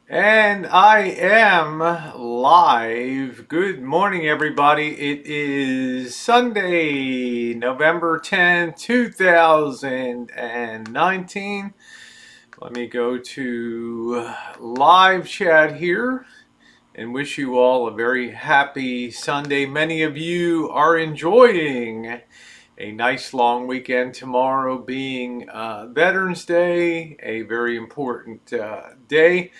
And I am live. Good morning, everybody. It is Sunday, November 10th, 2019. Let me go to live chat here and wish you all a very happy Sunday. Many of you are enjoying a nice long weekend tomorrow being Veterans Day, a very important day,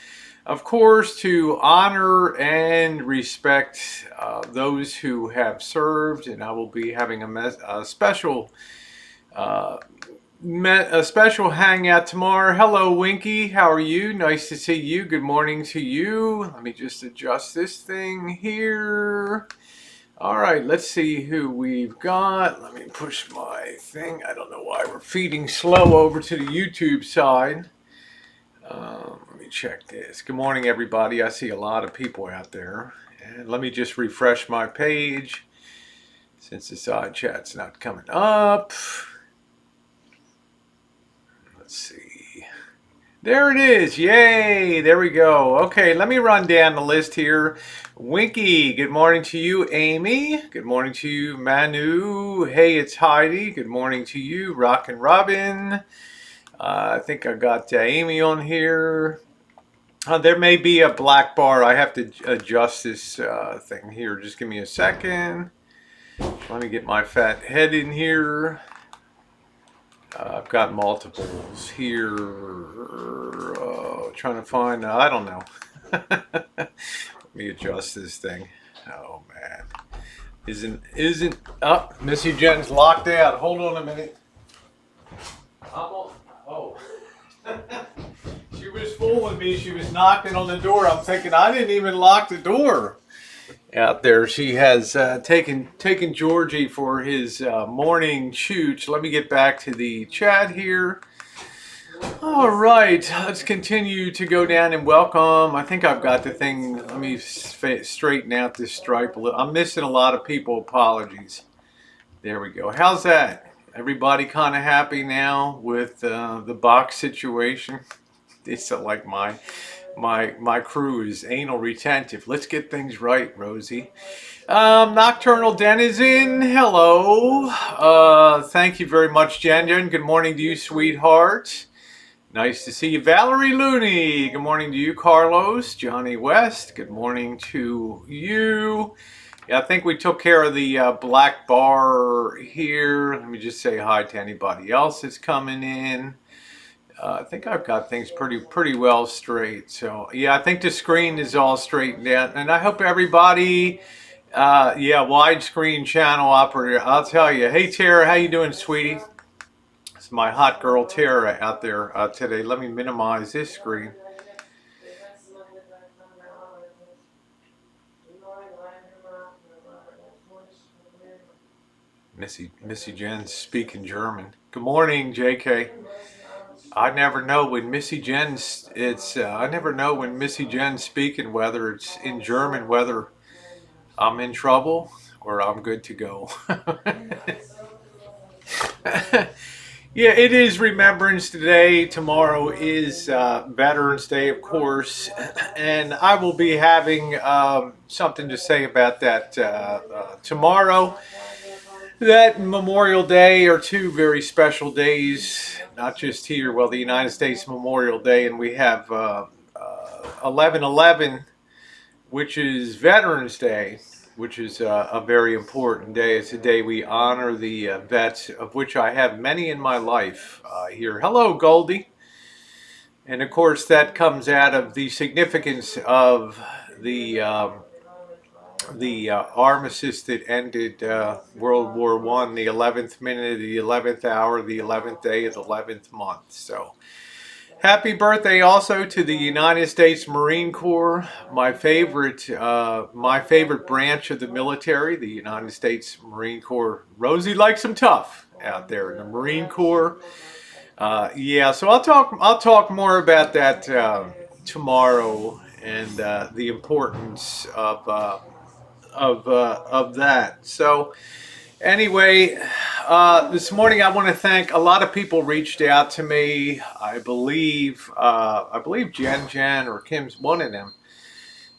of course, to honor and respect those who have served. And I will be having a special uh, a special hangout tomorrow. Hello, Winky. How are you? Nice to see you. Good morning to you. Let me just adjust this thing here. All right, let's see who we've got. Let me push my thing. I don't know why we're feeding slow over to the YouTube side. Let me check this. Good morning, everybody. I see a lot of people out there. And let me just refresh my page since the side chat's not coming up. Let's see. There it is. Yay. There we go. Okay, let me run down the list here. Winky, good morning to you. Amy, good morning to you. Manu, hey, it's Heidi. Good morning to you. Rockin' Robin. I think I got Amy on here. There may be a black bar. I have to adjust this thing here. Just give me a second. Let me get my fat head in here. I've got multiples here. Trying to find, I don't know. Let me adjust this thing. Oh man. Isn't up. Missy Jen's locked out. Hold on a minute. Oh. She was fooling me. She was knocking on the door. I'm thinking I didn't even lock the door out there. She has taken Georgie for his morning chooch. Let me get back to the chat here. All right, let's continue to go down and welcome. I think I've got the thing. Let me straighten out this stripe a little. I'm missing a lot of people. Apologies. There we go. How's that? Everybody kind of happy now with the box situation? It's like my crew is anal retentive. Let's get things right, Rosie. Nocturnal Denizen, hello. Thank you very much, Jen. Jen, good morning to you, sweetheart. Nice to see you. Valerie Looney, good morning to you. Carlos, Johnny West, good morning to you. Yeah, I think we took care of the black bar here. Let me just say hi to anybody else that's coming in. I think I've got things pretty well straight. So yeah, I think the screen is all straightened out, and I hope everybody, yeah, widescreen channel operator. I'll tell you. Hey Tara, how you doing, sweetie? It's my hot girl Tara out there today. Let me minimize this screen. Missy Jen's speaking German. Good morning, JK. I never know when Missy Jen's. I never know when Missy Jen's speaking whether it's in German, whether I'm in trouble or I'm good to go. Yeah, it is Remembrance Day. Tomorrow is Veterans Day, of course, and I will be having something to say about that tomorrow. That Memorial Day are two very special days, not just here. Well, the United States Memorial Day, and we have 11/11, which is Veterans Day, which is a very important day. It's a day we honor the vets, of which I have many in my life here. Hello, Goldie. And of course, that comes out of the significance of the armistice that ended World War One, the 11th minute, the 11th hour, the 11th day of the 11th month. So, happy birthday also to the United States Marine Corps, my favorite branch of the military, the United States Marine Corps. Rosie likes them tough out there in the Marine Corps. Yeah, so I'll talk more about that tomorrow and the importance of that. So anyway, This morning I want to thank a lot of people reached out to me. I believe Jen or Kim's one of them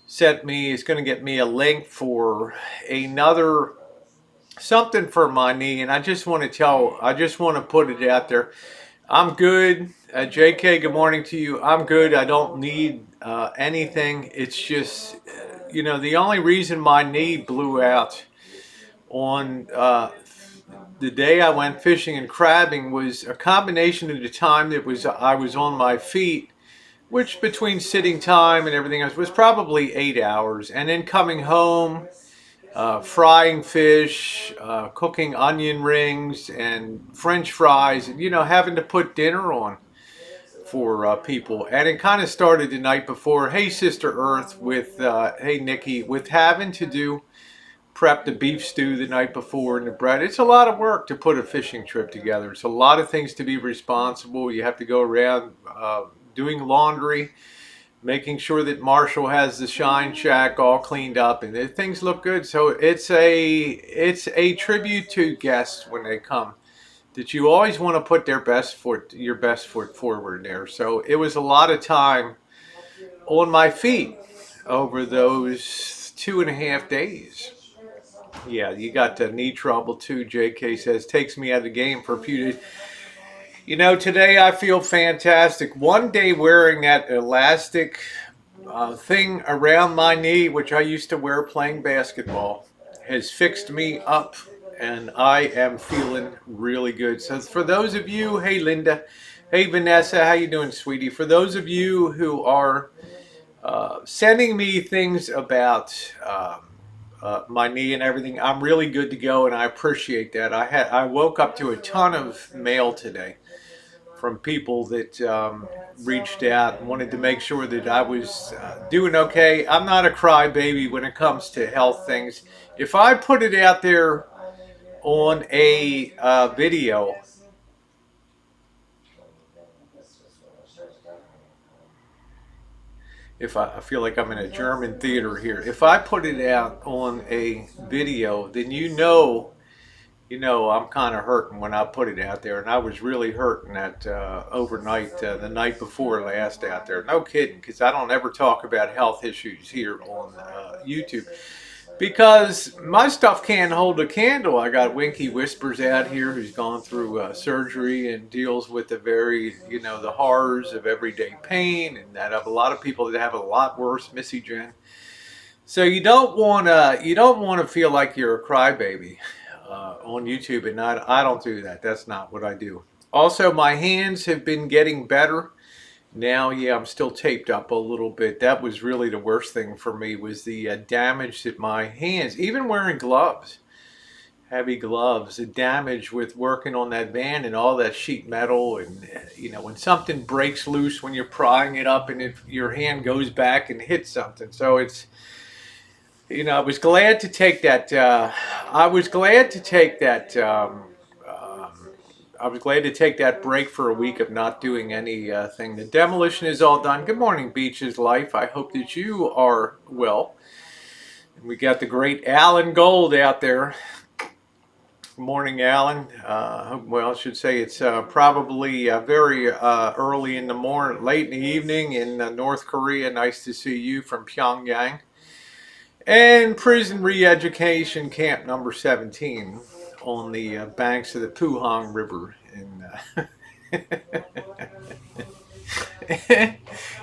is going to get me a link for another something for my knee, and I just want to put it out there. I'm good. JK, good morning to you. I'm good. I don't need anything. It's just, the only reason my knee blew out on the day I went fishing and crabbing was a combination of the time that was I was on my feet, which between sitting time and everything else was probably 8 hours, and then coming home, frying fish, cooking onion rings and French fries, and having to put dinner on for people. And it kind of started the night before. Hey, Sister Earth, with hey Nikki, with having to do prep the beef stew the night before and the bread. It's a lot of work to put a fishing trip together. It's a lot of things to be responsible. You have to go around doing laundry, making sure that Marshall has the Shine Shack all cleaned up and that things look good. So it's a tribute to guests when they come, that you always want to put your best foot forward there. So it was a lot of time on my feet over those 2.5 days. Yeah, you got knee trouble too. JK says takes me out of the game for a few days. Today I feel fantastic. One day wearing that elastic thing around my knee, which I used to wear playing basketball, has fixed me up, and I am feeling really good. So for those of you, hey Linda, hey Vanessa, how you doing, sweetie? For those of you who are sending me things about my knee and everything, I'm really good to go, and I appreciate that. I woke up to a ton of mail today from people that reached out and wanted to make sure that I was doing okay. I'm not a crybaby when it comes to health things. If I put it out there on a video, if I feel like I'm in a German theater here, if I put it out on a video, then I'm kind of hurting when I put it out there, and I was really hurting that overnight, the night before last out there. No kidding, because I don't ever talk about health issues here on YouTube, because my stuff can't hold a candle. I got Winky Whispers out here, who's gone through surgery and deals with the horrors of everyday pain, and that of a lot of people that have a lot worse, Missy Jen. So you don't want to feel like you're a crybaby on YouTube, and I don't do that. That's not what I do. Also, my hands have been getting better. Now, yeah, I'm still taped up a little bit. That was really the worst thing for me, was the damage that my hands, even wearing gloves, heavy gloves, the damage with working on that van and all that sheet metal, and when something breaks loose when you're prying it up, and your hand goes back and hits something. So it's I was glad to take that. I was glad to take that. I was glad to take that break for a week of not doing anything. The demolition is all done. Good morning, Beaches Life. I hope that you are well. And we got the great Alan Gold out there. Good morning, Alan. Well, I should say it's probably very early in the morning, late in the evening in North Korea. Nice to see you from Pyongyang. And prison re-education camp number 17 on the banks of the Puhong River.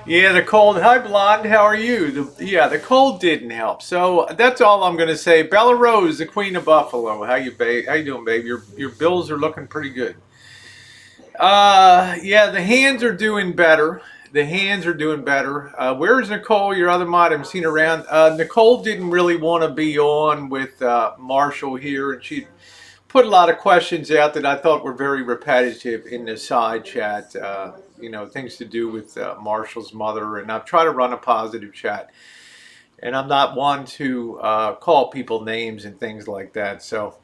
Yeah, the cold. Hi, Blonde. How are you? The cold didn't help. So that's all I'm going to say. Bella Rose, the Queen of Buffalo. How you doing, babe? Your bills are looking pretty good. Yeah, the hands are doing better. The hands are doing better. Where's Nicole, your other mod? I haven't seen her around. Nicole didn't really want to be on with Marshall here, and she put a lot of questions out that I thought were very repetitive in the side chat. Things to do with Marshall's mother, and I've tried to run a positive chat. And I'm not one to call people names and things like that. So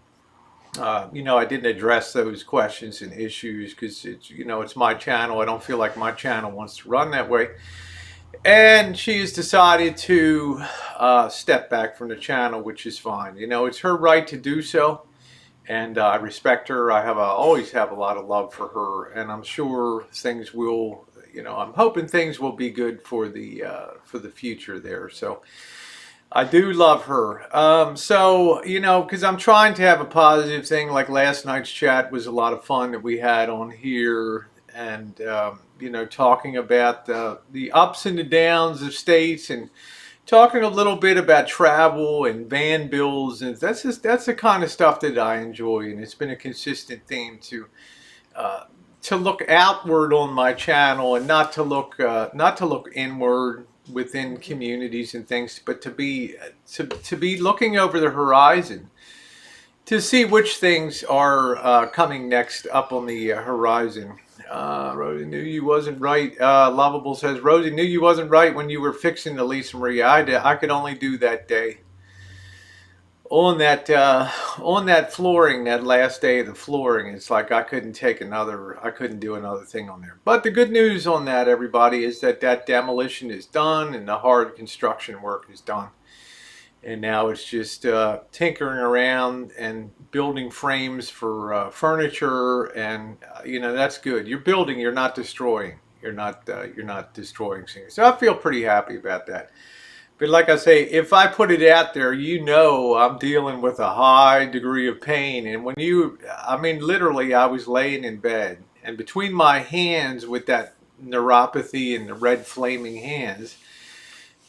I didn't address those questions and issues because it's my channel. I don't feel like my channel wants to run that way. And she has decided to step back from the channel, which is fine. It's her right to do so. and I respect her. Always have a lot of love for her, and I'm sure things will. I'm hoping things will be good for the future there. So I do love her. So because I'm trying to have a positive thing. Like last night's chat was a lot of fun that we had on here, and talking about the ups and the downs of states and talking a little bit about travel and van bills, and that's the kind of stuff that I enjoy, and it's been a consistent theme uh, to look outward on my channel and not to look inward within communities and things, but to be looking over the horizon to see which things are coming next up on the horizon. Rosie knew you wasn't right. Lovable says, Rosie knew you wasn't right when you were fixing the Lisa Maria. I could only do that day on that flooring, that last day of the flooring. It's like I couldn't do another thing on there. But the good news on that, everybody, is that demolition is done and the hard construction work is done. And now it's just tinkering around and building frames for furniture, and that's good. You're building, you're not destroying. You're not destroying things. So I feel pretty happy about that. But like I say, if I put it out there, I'm dealing with a high degree of pain. And I mean, literally, I was laying in bed, and between my hands with that neuropathy and the red flaming hands,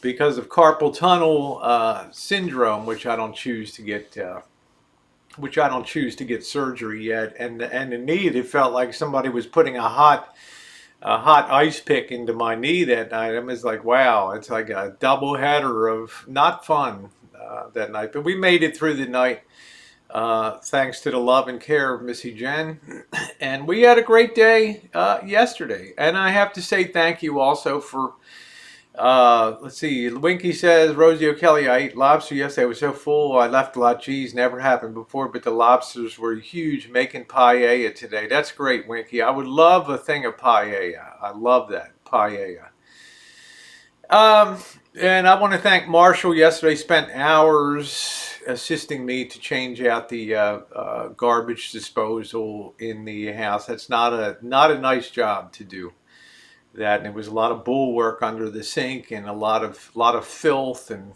because of carpal tunnel syndrome, which I don't choose to get surgery yet, and the knee, it felt like somebody was putting a hot ice pick into my knee that night. I was like, wow, it's like a double header of not fun that night. But we made it through the night, thanks to the love and care of Missy Jen. And we had a great day yesterday. And I have to say thank you also for, let's see, Winky says, Rosie O'Kelly, I ate lobster yesterday. I was so full, I left a lot of cheese. Never happened before, but the lobsters were huge, making paella today. That's great, Winky. I would love a thing of paella. I love that, paella. Um, and I want to thank Marshall. Yesterday, spent hours assisting me to change out the garbage disposal in the house. That's not a nice job to do that, and it was a lot of bull work under the sink and a lot of filth, and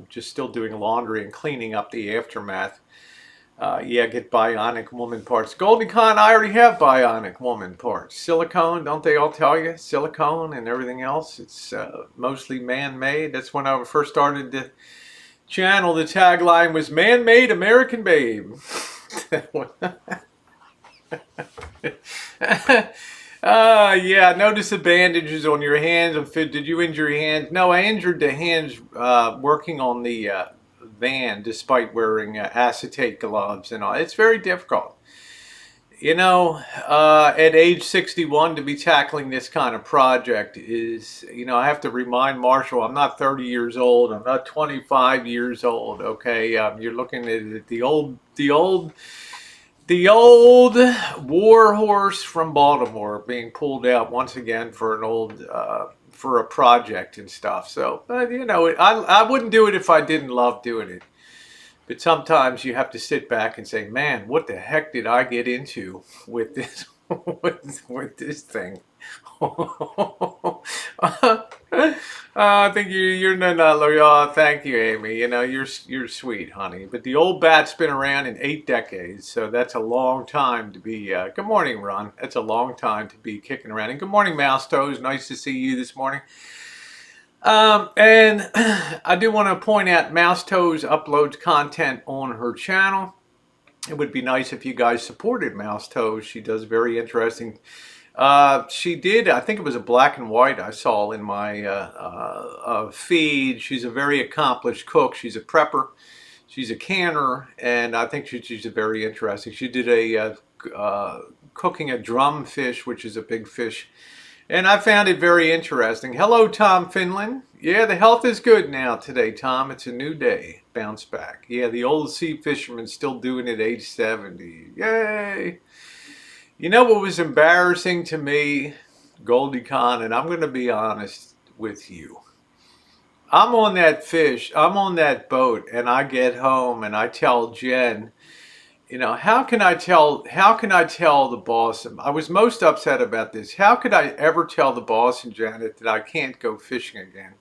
just still doing laundry and cleaning up the aftermath. Yeah, get bionic woman parts. Goldie Con, I already have bionic woman parts. Silicone, don't they all tell you? Silicone and everything else. It's mostly man-made. That's when I first started the channel. The tagline was "Man-Made American Babe." Yeah, notice the bandages on your hands. Did you injure your hands? No, I injured the hands working on the van despite wearing acetate gloves and all. It's very difficult. At age 61 to be tackling this kind of project is, I have to remind Marshall, I'm not 30 years old. I'm not 25 years old. Okay. You're looking at the old war horse from Baltimore being pulled out once again for for a project and stuff. So, I wouldn't do it if I didn't love doing it. But sometimes you have to sit back and say, "Man, what the heck did I get into with this with this thing?" I think you're not. Oh, thank you, Amy. You're sweet, honey. But the old bat's been around in 8 decades, so that's a long time to be. Good morning, Ron. That's a long time to be kicking around. And good morning, Mouse Toes. Nice to see you this morning. And I do want to point out Mouse Toes uploads content on her channel. It would be nice if you guys supported Mouse Toes. She does very interesting. She did, I think it was a black and white I saw in my feed. She's a very accomplished cook. She's a prepper. She's a canner, and I think she's a very interesting. She did cooking a drum fish, which is a big fish. And I found it very interesting. Hello, Tom Finland. Yeah, the health is good now today, Tom. It's a new day. Bounce back. Yeah, the old sea fisherman's still doing it age 70. Yay! You know what was embarrassing to me, Goldie Con, and I'm going to be honest with you. I'm on that boat, and I get home and I tell Jen, how can I tell the boss? I was most upset about this. How could I ever tell the boss and Janet that I can't go fishing again?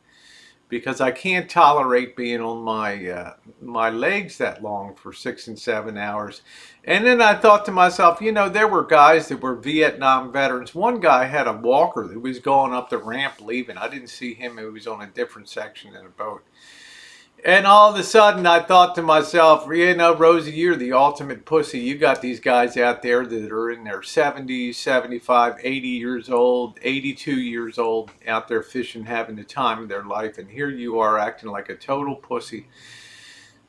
Because I can't tolerate being on my legs that long for 6 and 7 hours. And then I thought to myself, there were guys that were Vietnam veterans. One guy had a walker that was going up the ramp leaving. I didn't see him. He was on a different section in a boat. And all of a sudden, I thought to myself, Rosie, you're the ultimate pussy. You got these guys out there that are in their 70s, 75, 80 years old, 82 years old, out there fishing, having the time of their life. And here you are acting like a total pussy.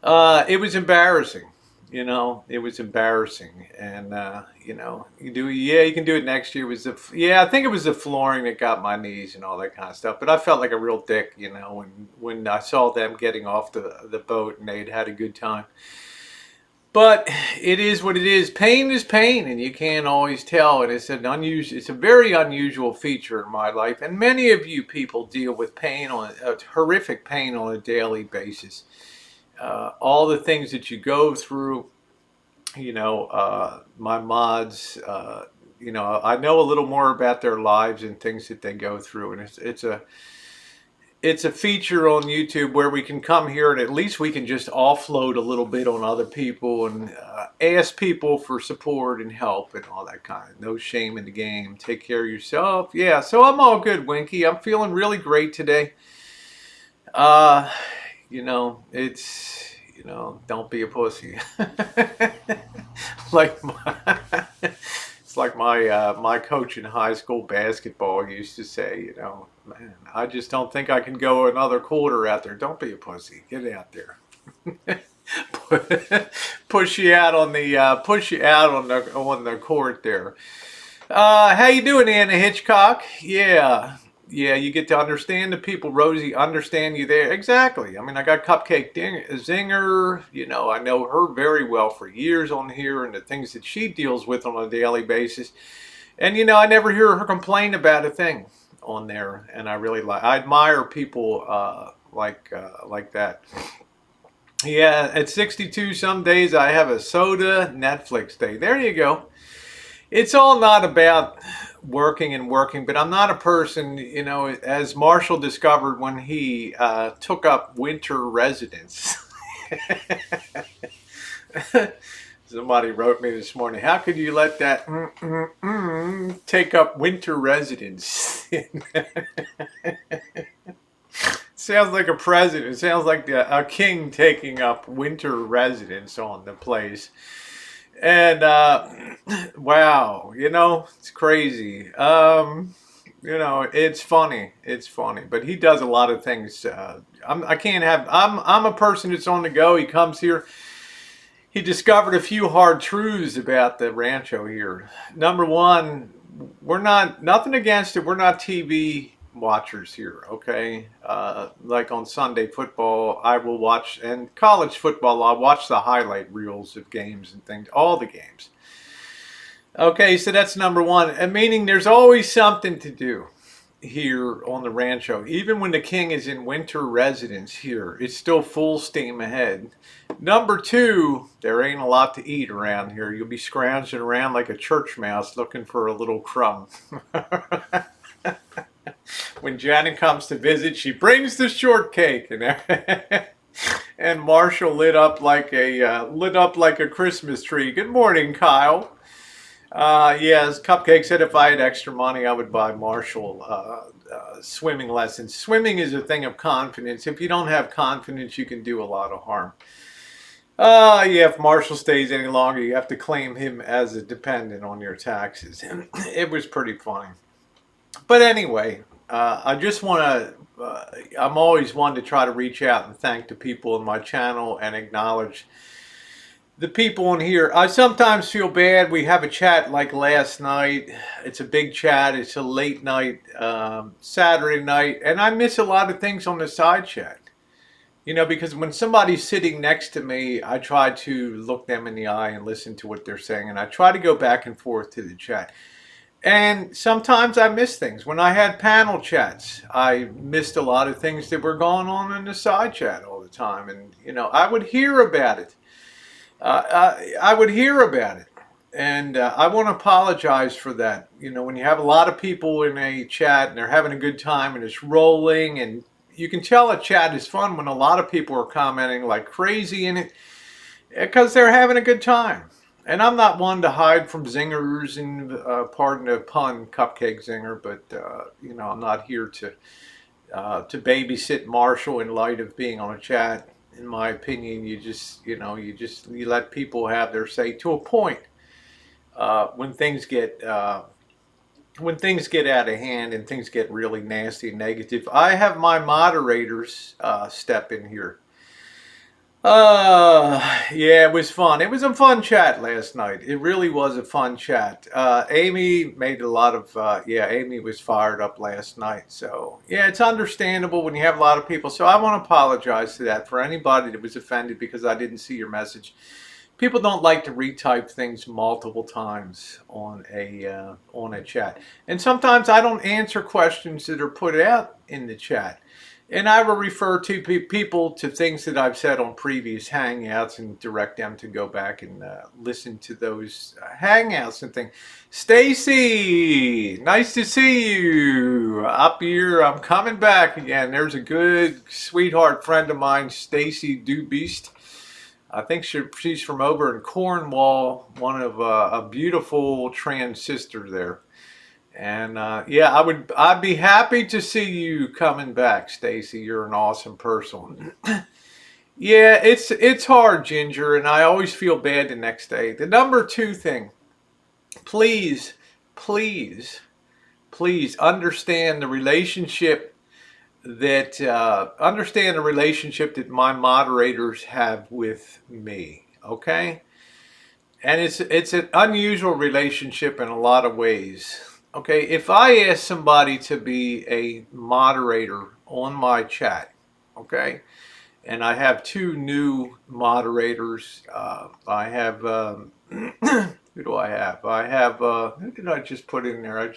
It was embarrassing. It was embarrassing. And, you can do it next year. I think it was the flooring that got my knees and all that kind of stuff. But I felt like a real dick, when I saw them getting off the boat and they'd had a good time. But it is what it is. Pain is pain, and you can't always tell. And it's a very unusual feature in my life. And many of you people deal with horrific pain on a daily basis. All the things that you go through, my mods, I know a little more about their lives and things that they go through. And it's a feature on YouTube where we can come here and at least we can just offload a little bit on other people and ask people for support and help and all that kind of. No shame in the game. Take care of yourself. Yeah, so I'm all good, Winky. I'm feeling really great today. Don't be a pussy. It's like my coach in high school basketball used to say, man, I just don't think I can go another quarter out there. Don't be a pussy. Get out there. Push you out on the court there. How you doing, Anna Hitchcock? Yeah, you get to understand the people. Rosie, understand you there. Exactly. I mean, I got Cupcake Zinger. I know her very well for years on here and the things that she deals with on a daily basis. And, I never hear her complain about a thing on there. And I admire people like that. Yeah, at 62, some days I have a soda Netflix day. There you go. It's all not about working, but I'm not a person, as Marshall discovered when he took up winter residence. Somebody wrote me this morning, how could you let that take up winter residence? Sounds like a president. It sounds like a king taking up winter residence on the place. And wow, it's crazy. It's funny. It's funny, but he does a lot of things. I'm a person that's on the go. He comes here. He discovered a few hard truths about the Rancho here. Number one, nothing against it. We're not TV watchers here, okay? Like on Sunday football, I will watch, and college football, I'll watch the highlight reels of games and things, all the games. Okay, so that's number one. And meaning there's always something to do here on the Rancho. Even when the king is in winter residence here, it's still full steam ahead. Number two, there ain't a lot to eat around here. You'll be scrounging around like a church mouse looking for a little crumb. When Janet comes to visit, she brings the shortcake, and Marshall lit up like a Christmas tree. Good morning, Kyle. Yes, Cupcake said if I had extra money, I would buy Marshall swimming lessons. Swimming is a thing of confidence. If you don't have confidence, you can do a lot of harm. Yeah, if Marshall stays any longer, you have to claim him as a dependent on your taxes. It was pretty funny. But anyway, I just want to, I'm always one to try to reach out and thank the people in my channel and acknowledge the people in here. I sometimes feel bad. We have a chat like last night. It's a big chat. It's a late night, Saturday night. And I miss a lot of things on the side chat. Because when somebody's sitting next to me, I try to look them in the eye and listen to what they're saying. And I try to go back and forth to the chat. And sometimes I miss things. When I had panel chats, I missed a lot of things that were going on in the side chat all the time. And, I would hear about it. I would hear about it. And I want to apologize for that. You know, when you have a lot of people in a chat and they're having a good time and it's rolling, and you can tell a chat is fun when a lot of people are commenting like crazy in it because they're having a good time. And I'm not one to hide from zingers and, pardon the pun, cupcake zinger, but, you know, I'm not here to babysit Marshall in light of being on a chat. In my opinion, you just, you know, you let people have their say to a point. When things get out of hand and things get really nasty and negative, I have my moderators step in here. Yeah, it was fun. It was a fun chat last night. It really was a fun chat. Amy made a lot of, yeah, Amy was fired up last night. So, yeah, it's understandable when you have a lot of people. So, I want to apologize to that for anybody that was offended because I didn't see your message. People don't like to retype things multiple times on a chat, and sometimes I don't answer questions that are put out in the chat, and I will refer to people to things that I've said on previous hangouts and direct them to go back and listen to those hangouts and things. Stacy, nice to see you up here. I'm coming back again. There's a good sweetheart friend of mine, Stacy Dubeast. I think she's from over in Cornwall, one of a beautiful trans sister there. And yeah, I'd be happy to see you coming back, Stacy. You're an awesome person. Yeah, it's hard, Ginger, and I always feel bad the next day. The number two thing, please, please, please understand the relationship that my moderators have with me. Okay, and it's an unusual relationship in a lot of ways. Okay, if I ask somebody to be a moderator on my chat, okay, and I have two new moderators. I have who do I have? I have who did I just put in there? I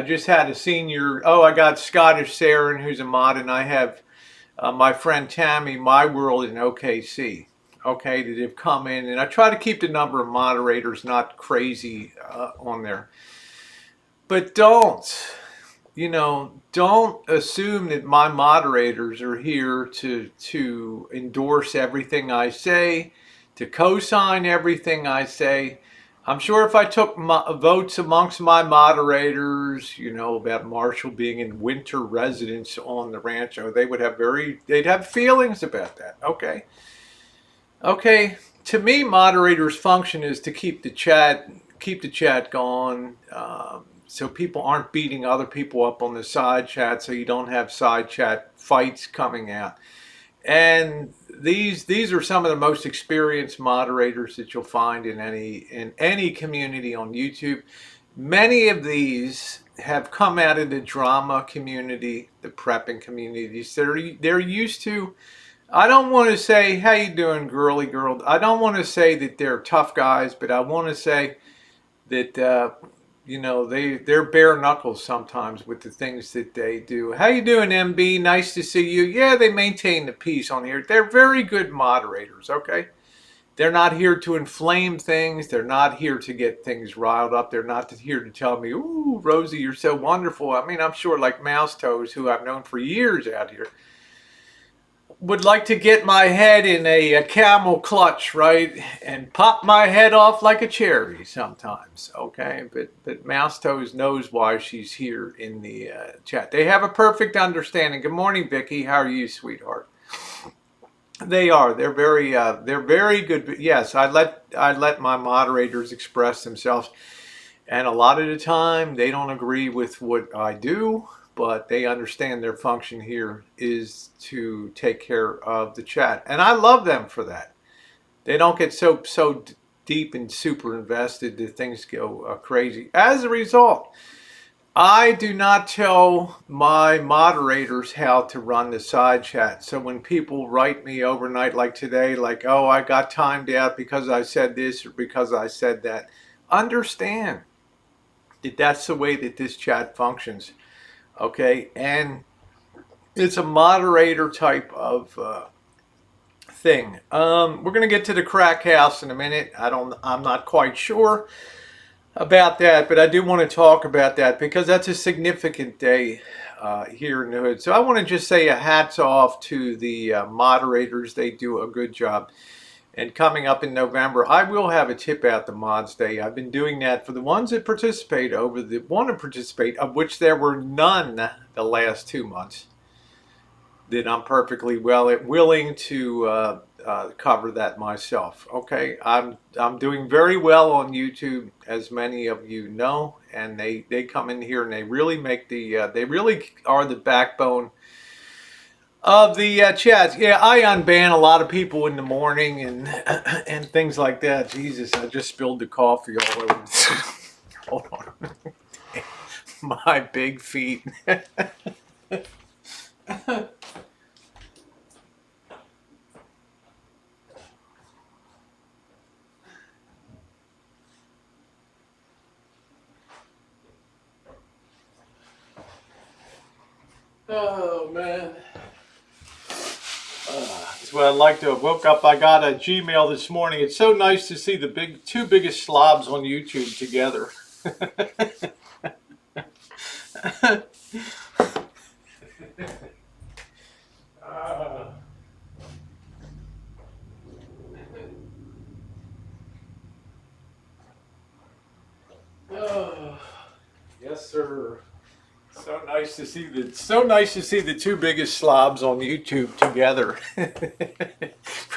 just had a senior. Oh, I got Scottish Saren, who's a mod, and I have my friend Tammy, My World in OKC. Okay, that have come in, and I try to keep the number of moderators not crazy on there. But don't assume that my moderators are here to endorse everything I say, to co-sign everything I say. I'm sure if I took votes amongst my moderators, about Marshall being in winter residence on the Rancho, they'd have feelings about that. Okay. To me, moderators' function is to keep the chat going, so people aren't beating other people up on the side chat, so you don't have side chat fights coming out. And these are some of the most experienced moderators that you'll find in any community on YouTube. Many of these have come out of the drama community, the prepping communities. They're used to. I don't want to say, how you doing, girly girl? I don't want to say that they're tough guys, but I want to say that they're bare knuckles sometimes with the things that they do. How you doing, MB? Nice to see you. Yeah, they maintain the peace on here. They're very good moderators. Okay, they're not here to inflame things. They're not here to get things riled up. They're not here to tell me, "Ooh, Rosie, you're so wonderful." I mean, I'm sure like Mouse Toes, who I've known for years out here, would like to get my head in a camel clutch, right, and pop my head off like a cherry sometimes. Okay, but Mouse Toes knows why she's here in the chat. They have a perfect understanding. Good morning, Vicky. How are you, sweetheart? They are. They're very good. Yes, I let my moderators express themselves. And a lot of the time, they don't agree with what I do, but they understand their function here is to take care of the chat. And I love them for that. They don't get so deep and super invested that things go crazy. As a result, I do not tell my moderators how to run the side chat. So when people write me overnight like today, like, oh, I got timed out because I said this or because I said that, understand that's the way that this chat functions. Okay, and it's a moderator type of thing. We're gonna get to the crack house in a minute. I'm not quite sure about that, but I do want to talk about that because that's a significant day here in the hood. So I want to just say a hats off to the moderators. They do a good job. And coming up in November, I will have a tip out the Mods Day. I've been doing that for the ones that participate want to participate, of which there were none the last 2 months. That I'm perfectly willing to cover that myself. Okay, I'm doing very well on YouTube, as many of you know, and they come in here and they really make they really are the backbone of the chats. Yeah, I unban a lot of people in the morning and and things like that. Jesus, I just spilled the coffee all over. Hold on, my big feet. Oh man. That's what I'd like to have woke up. I got a Gmail this morning. It's so nice to see the two biggest slobs on YouTube together. Oh, yes, sir. So nice to see the two biggest slobs on YouTube together.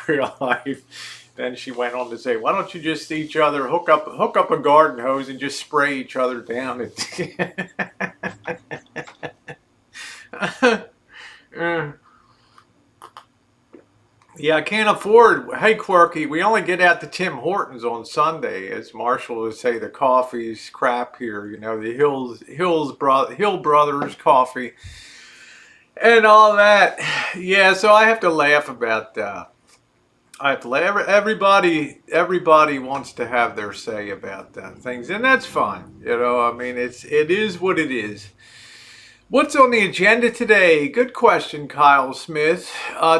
Real life. Then she went on to say, "Why don't you just each other hook up a garden hose and just spray each other down?" Yeah, I can't afford. Hey, Quirky, we only get out to Tim Hortons on Sunday, as Marshall would say. The coffee's crap here, you know. The Hill Brothers coffee, and all that. Yeah, so I have to laugh about. I have to laugh. Everybody wants to have their say about things, and that's fine. You know, I mean, it is what it is. What's on the agenda today? Good question, Kyle Smith.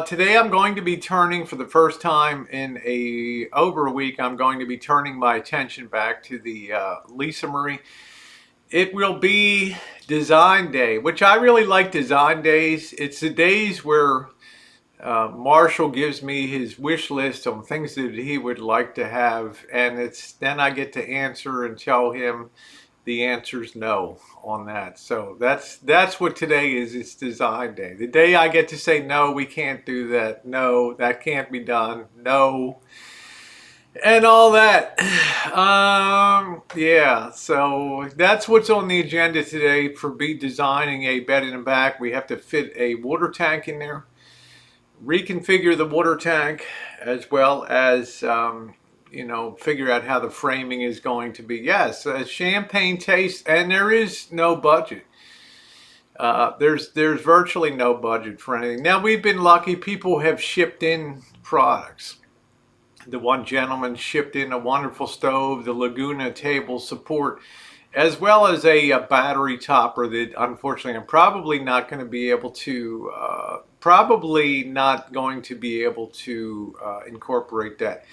Today I'm going to be turning, for the first time in over a week, I'm going to be turning my attention back to the Lisa Marie. It will be Design Day, which I really like design days. It's the days where Marshall gives me his wish list on things that he would like to have, and then I get to answer and tell him the answer's no on that. So that's what today is. It's Design Day. The day I get to say, no, we can't do that. No, that can't be done. No. And all that. Yeah, so that's what's on the agenda today for designing a bed in the back. We have to fit a water tank in there, reconfigure the water tank, as well as figure out how the framing is going to be. Yes, champagne taste, and there is no budget. There's virtually no budget for anything. Now, we've been lucky. People have shipped in products. The one gentleman shipped in a wonderful stove, the Laguna table support, as well as a battery topper that unfortunately I'm probably not going to be able to incorporate that.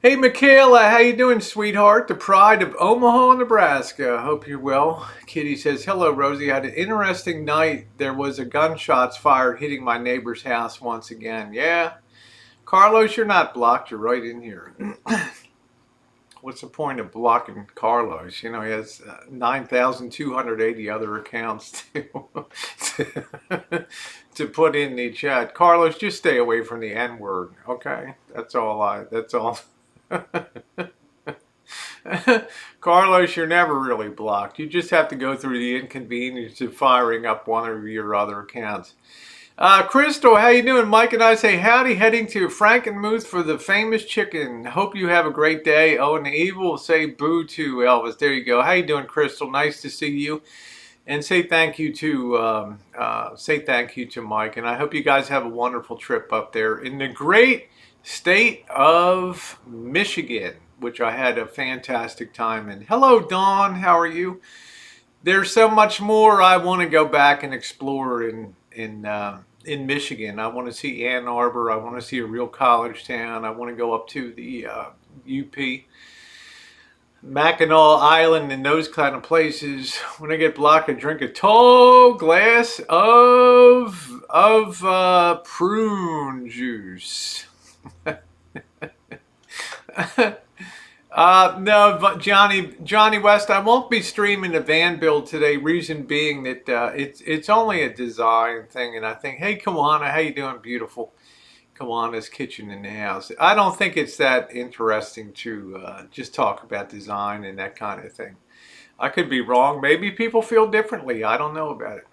Hey, Michaela, how you doing, sweetheart? The pride of Omaha, Nebraska. Hope you're well. Kitty says, hello, Rosie. I had an interesting night. There was a gunshots fired hitting my neighbor's house once again. Yeah. Carlos, you're not blocked. You're right in here. What's the point of blocking Carlos? You know, he has 9,280 other accounts to put in the chat. Carlos, just stay away from the N-word, okay? That's all. Carlos, you're never really blocked. You just have to go through the inconvenience of firing up one of your other accounts. Crystal, how you doing? Mike and I say howdy, heading to Frankenmuth for the famous chicken. Hope you have a great day. Oh, and the evil will say boo to Elvis. There you go. How you doing, Crystal? Nice to see you. And say thank you to Mike. And I hope you guys have a wonderful trip up there in the great state of Michigan, which I had a fantastic time in. Hello, Dawn. How are you? There's so much more I want to go back and explore in in Michigan. I want to see Ann Arbor. I want to see a real college town. I want to go up to the UP, Mackinac Island, and those kind of places. When I get blocked, I drink a tall glass of prune juice. No, but Johnny West, I won't be streaming the van build today. Reason being that it's only a design thing, and I think, hey, Kawana, how you doing, beautiful? Kawana's kitchen in the house. I don't think it's that interesting to just talk about design and that kind of thing. I could be wrong. Maybe people feel differently. I don't know about it.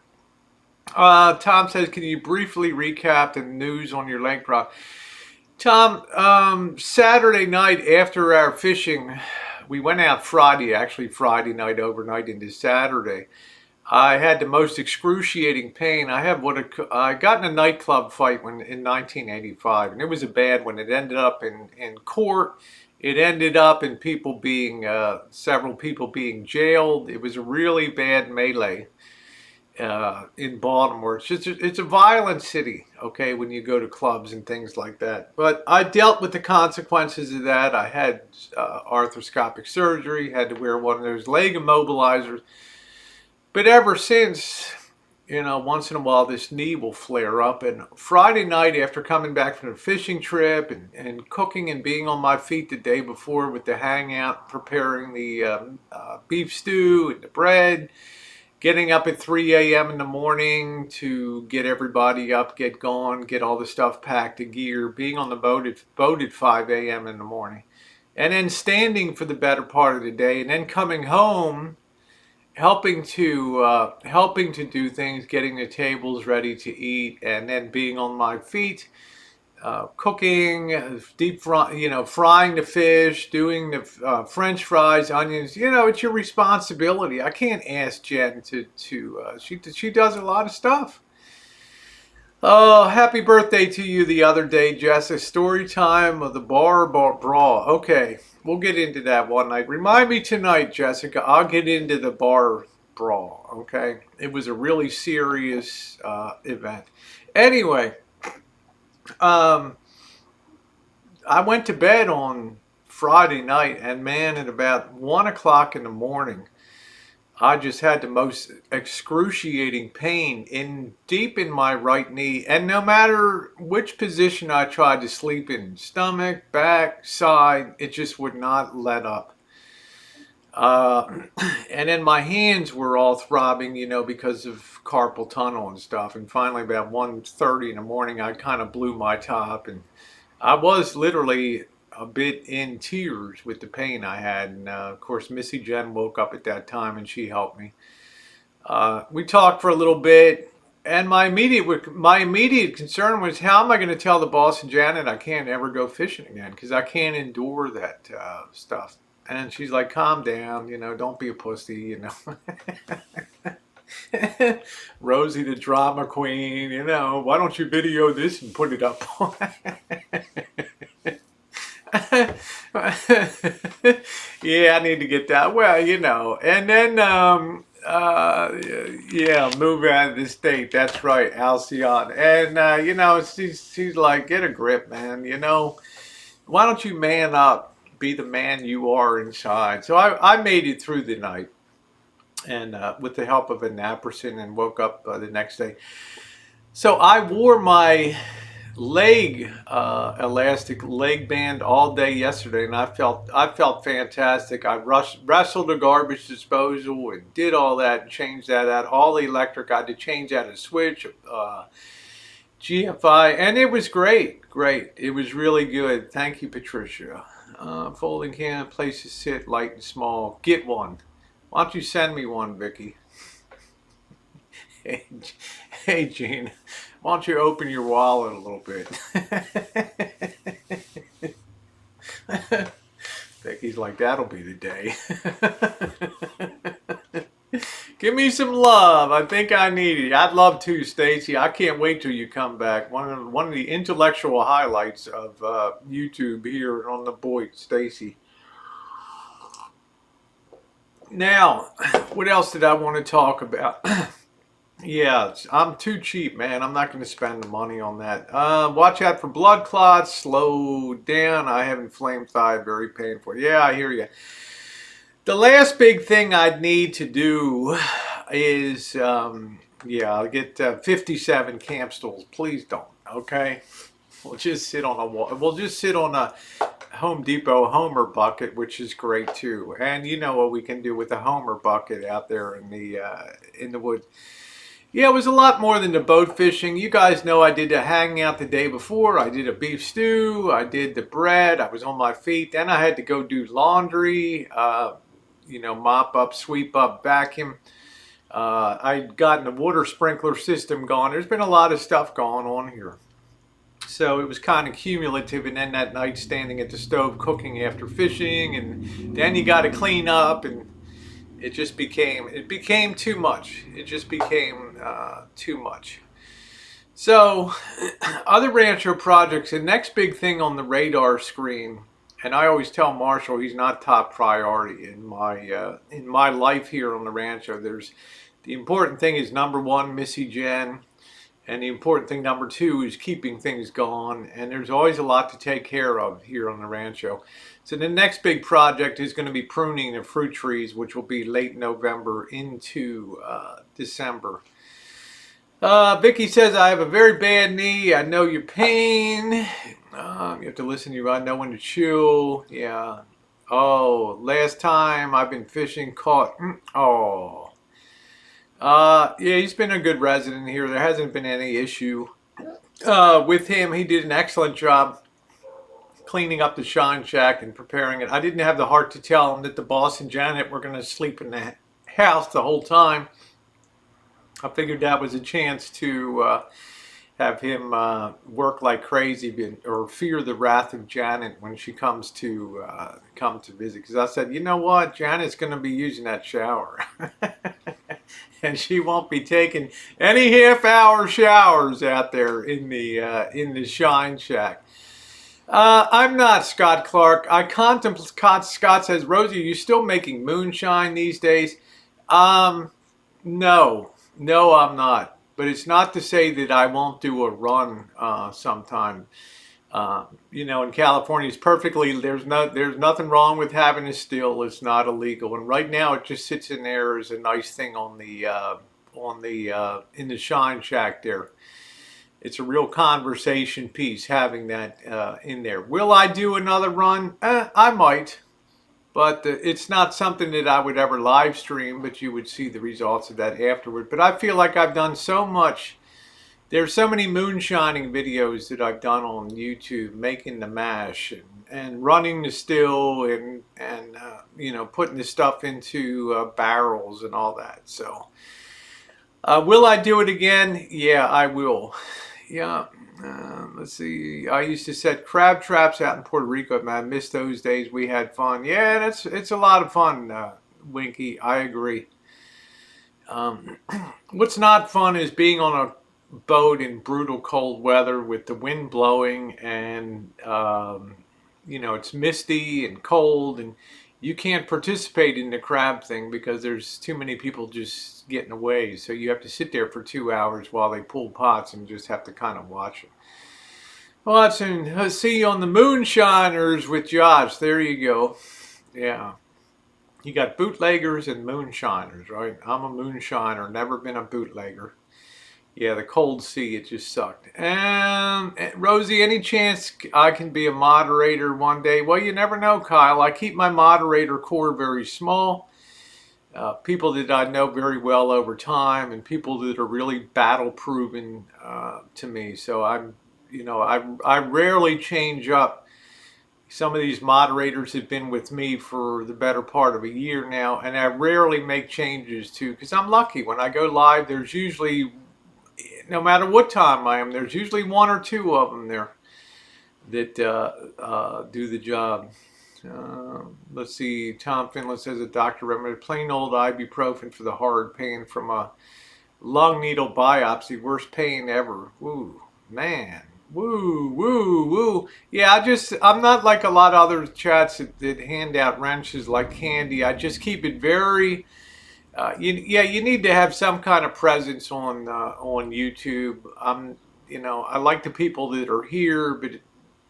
Tom says, can you briefly recap the news on your lake prop? Tom, Saturday night after our fishing, we went out Friday, actually Friday night overnight into Saturday. I had the most excruciating pain. I got in a nightclub fight in 1985, and it was a bad one. It ended up in court. It ended up in several people being jailed. It was a really bad melee in Baltimore. It's a violent city, okay, when you go to clubs and things like that. But I dealt with the consequences of that. I had arthroscopic surgery, had to wear one of those leg immobilizers. But ever since, once in a while this knee will flare up. And Friday night, after coming back from a fishing trip and cooking and being on my feet the day before with the hangout, preparing the beef stew and the bread, getting up at 3 a.m. in the morning to get everybody up, get going, get all the stuff packed, the gear, being on the boat at 5 a.m. in the morning, and then standing for the better part of the day, and then coming home, helping to do things, getting the tables ready to eat, and then being on my feet, cooking, frying the fish, doing the French fries, onions. It's your responsibility. I can't ask Jen to she does a lot of stuff. Oh, happy birthday to you the other day, Jess. A story time of the bar brawl. Okay, we'll get into that one night. Remind me tonight, Jessica. I'll get into the bar brawl, okay? It was a really serious event. Anyway, I went to bed on Friday night, and man, at about 1 o'clock in the morning, I just had the most excruciating pain deep in my right knee. And no matter which position I tried to sleep in, stomach, back, side, it just would not let up. And then my hands were all throbbing, because of carpal tunnel and stuff. And finally, about 1:30 in the morning, I kind of blew my top. And I was literally a bit in tears with the pain I had. And of course, Missy Jen woke up at that time and she helped me. We talked for a little bit, and my immediate concern was, how am I going to tell the boss and Janet I can't ever go fishing again, because I can't endure that stuff. And she's like, calm down, don't be a pussy, Rosie the drama queen, why don't you video this and put it up? Yeah, I need to get that. Well, and then move out of the state. That's right, Alcyon. And she's like, get a grip, man. Why don't you man up, be the man you are inside? So I made it through the night, and with the help of a naproxen, and woke up the next day. So I wore my elastic leg band all day yesterday, and I felt fantastic. I wrestled a garbage disposal and did all that and changed that out. All the electric, I had to change out a switch, GFI, and it was great. It was really good. Thank you, Patricia. Folding can, place to sit, light and small. Get one. Why don't you send me one, Vicky? Hey, Gene, why don't you open your wallet a little bit? Vicky's like, that'll be the day. Give me some love. I think I need it. I'd love to, Stacy. I can't wait till you come back. One of the intellectual highlights of YouTube here on the boy, Stacy. Now, what else did I want to talk about? Yeah, I'm too cheap, man. I'm not going to spend the money on that. Watch out for blood clots. Slow down. I have inflamed thigh. Very painful. Yeah, I hear you. The last big thing I'd need to do is, yeah, I'll get 57 camp stools. Please don't. Okay. We'll just sit on a wall. We'll just sit on a Home Depot Homer bucket, which is great too. And you know what we can do with the Homer bucket out there in the woods. Yeah, it was a lot more than the boat fishing. You guys know I did a hangout the day before. I did a beef stew. I did the bread. I was on my feet. Then I had to go do laundry. Mop up, sweep up, vacuum. I'd gotten the water sprinkler system going. There's been a lot of stuff going on here. So it was kind of cumulative, and then that night standing at the stove cooking after fishing, and then you got to clean up, and it became too much. It just became too much. So other Rancho projects, the next big thing on the radar screen, and I always tell Marshall he's not top priority in my life here on the Rancho. There's the important thing is number one, Missy Jen. And the important thing, number two, is keeping things going. And there's always a lot to take care of here on the Rancho. So the next big project is going to be pruning the fruit trees, which will be late November into December. Vicky says, I have a very bad knee. I know your pain. You have to listen to you. I know when to chew. Yeah. Oh, last time I've been fishing, caught. Oh. Yeah, he's been a good resident here. There hasn't been any issue with him. He did an excellent job cleaning up the shine shack and preparing it. I didn't have the heart to tell him that the boss and Janet were going to sleep in the house the whole time. I figured that was a chance to have him work like crazy or fear the wrath of Janet when she comes to come to visit. Because I said, you know what, Janet's going to be using that shower. And she won't be taking any half-hour showers out there in the shine shack. I'm not Scott Clark. I contemplate. Scott says, Rosie, are you still making moonshine these days? No, I'm not. But it's not to say that I won't do a run sometime. In California, it's perfectly. There's nothing wrong with having a still. It's not illegal, and right now it just sits in there as a nice thing in the shine shack there. It's a real conversation piece having that in there. Will I do another run? I might, but it's not something that I would ever live stream. But you would see the results of that afterward. But I feel like I've done so much. There's so many moonshining videos that I've done on YouTube, making the mash and running the still and putting the stuff into barrels and all that. So, will I do it again? Yeah, I will. Yeah. Let's see. I used to set crab traps out in Puerto Rico. Man, I miss those days. We had fun. Yeah, it's a lot of fun, Winky. I agree. What's not fun is being on a boat in brutal cold weather with the wind blowing and it's misty and cold, and you can't participate in the crab thing because there's too many people just getting away. So you have to sit there for 2 hours while they pull pots and just have to kind of watch it. Watson, see you on the Moonshiners with Josh. There you go. Yeah. You got bootleggers and moonshiners, right? I'm a moonshiner, never been a bootlegger. Yeah, the cold sea, it just sucked. Rosie, any chance I can be a moderator one day? Well, you never know, Kyle. I keep my moderator core very small. People that I know very well over time, and people that are really battle proven to me. So I rarely change up. Some of these moderators have been with me for the better part of a year now, and I rarely make changes to, because I'm lucky. When I go live, there's usually, no matter what time I am, there's usually one or two of them there that do the job. Let's see. Tom Finland says a doctor recommended plain old ibuprofen for the hard pain from a lung needle biopsy. Worst pain ever. Woo, man. Woo, woo, woo. Yeah, I'm not like a lot of other chats that hand out wrenches like candy. I just keep it very Yeah, you need to have some kind of presence on YouTube. I like the people that are here, but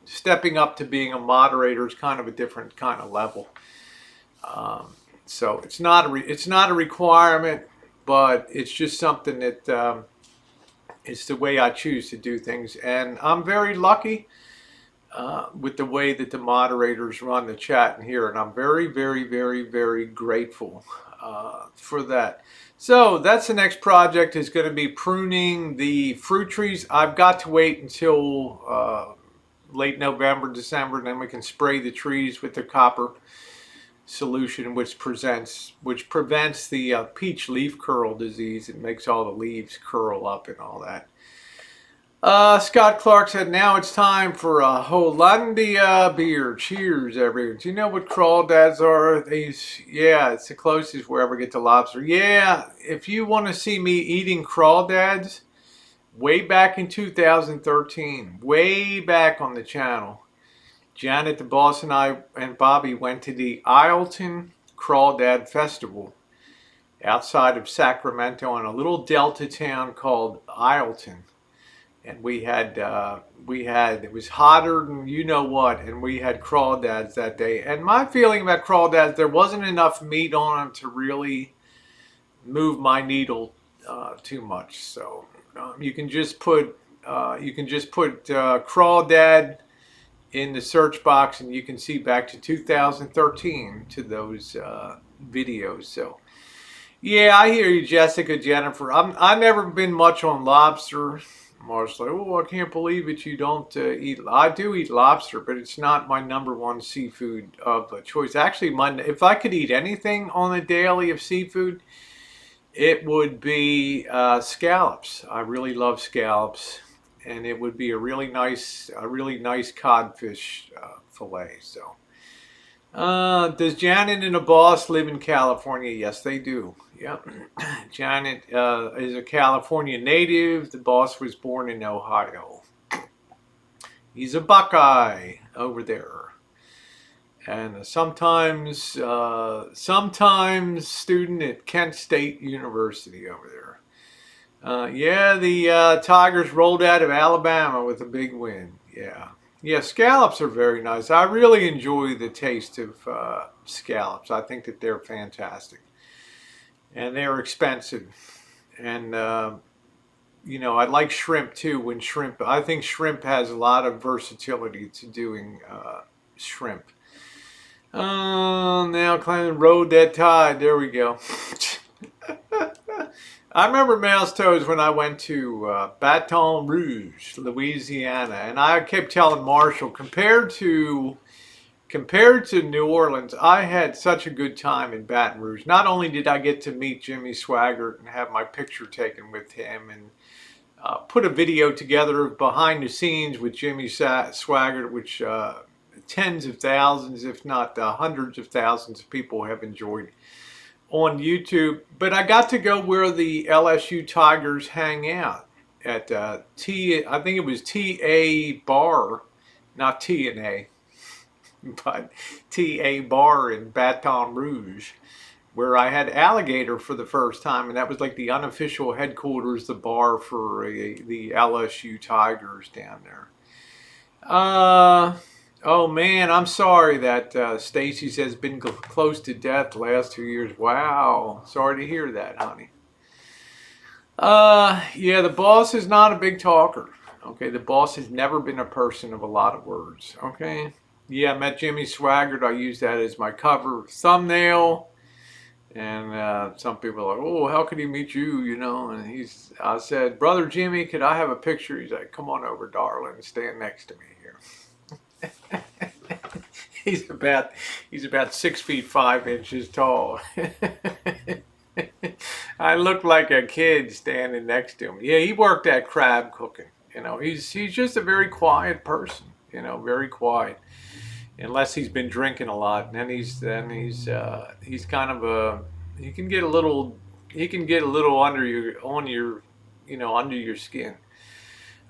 stepping up to being a moderator is kind of a different kind of level. So it's not a requirement, but it's just something that it's the way I choose to do things, and I'm very lucky with the way that the moderators run the chat in here, and I'm very, very, very, very grateful for that. So that's the next project is going to be pruning the fruit trees. I've got to wait until late November, December, and then we can spray the trees with the copper solution, which prevents the peach leaf curl disease. It makes all the leaves curl up and all that. Scott Clark said, now it's time for a Hollandia beer. Cheers, everyone. Do you know what crawdads are? Yeah, it's the closest we'll ever get to lobster. Yeah, if you want to see me eating crawdads, way back in 2013, way back on the channel, Janet, the boss, and I and Bobby went to the Isleton Crawdad Festival outside of Sacramento in a little delta town called Isleton. And it was hotter than you know what, and we had crawdads that day. And my feeling about crawdads, there wasn't enough meat on them to really move my needle too much. So you can just put crawdad in the search box, and you can see back to 2013 to those videos. So yeah, I hear you, Jessica, Jennifer. I've never been much on lobster. Mark's like, oh, I can't believe it. You don't eat. I do eat lobster, but it's not my number one seafood of choice. Actually, if I could eat anything on the daily of seafood, it would be scallops. I really love scallops, and it would be a really nice codfish fillet. So, does Janet and the boss live in California? Yes, they do. Yep. Janet is a California native. The boss was born in Ohio. He's a Buckeye over there. And sometimes student at Kent State University over there. Yeah, the Tigers rolled out of Alabama with a big win. Yeah. Yeah, scallops are very nice. I really enjoy the taste of scallops. I think that they're fantastic. And they're expensive. And, I like shrimp too. I think shrimp has a lot of versatility to doing shrimp. Oh, now climbing rode that tide. There we go. I remember Mouse Toes when I went to Baton Rouge, Louisiana, and I kept telling Marshall, compared to New Orleans, I had such a good time in Baton Rouge. Not only did I get to meet Jimmy Swaggart and have my picture taken with him and put a video together of behind the scenes with Jimmy Swaggart, which tens of thousands, if not hundreds of thousands of people have enjoyed on YouTube. But I got to go where the LSU Tigers hang out at I think it was TA Bar, not T&A. But TA Bar in Baton Rouge, where I had alligator for the first time, and that was like the unofficial headquarters, the bar for the LSU Tigers down there. Oh man, I'm sorry that Stacy says been close to death the last 2 years. Wow, sorry to hear that, honey. Yeah, the boss is not a big talker. Okay, the boss has never been a person of a lot of words. Okay. Yeah, I met Jimmy Swaggart. I used that as my cover thumbnail. And some people are like, oh, how could he meet you, And I said, Brother Jimmy, could I have a picture? He's like, come on over, darling, stand next to me here. He's about 6'5" tall. I looked like a kid standing next to him. Yeah, he worked at crab cooking. He's just a very quiet person, very quiet. Unless he's been drinking a lot, and then he's kind of he can get a little under your skin.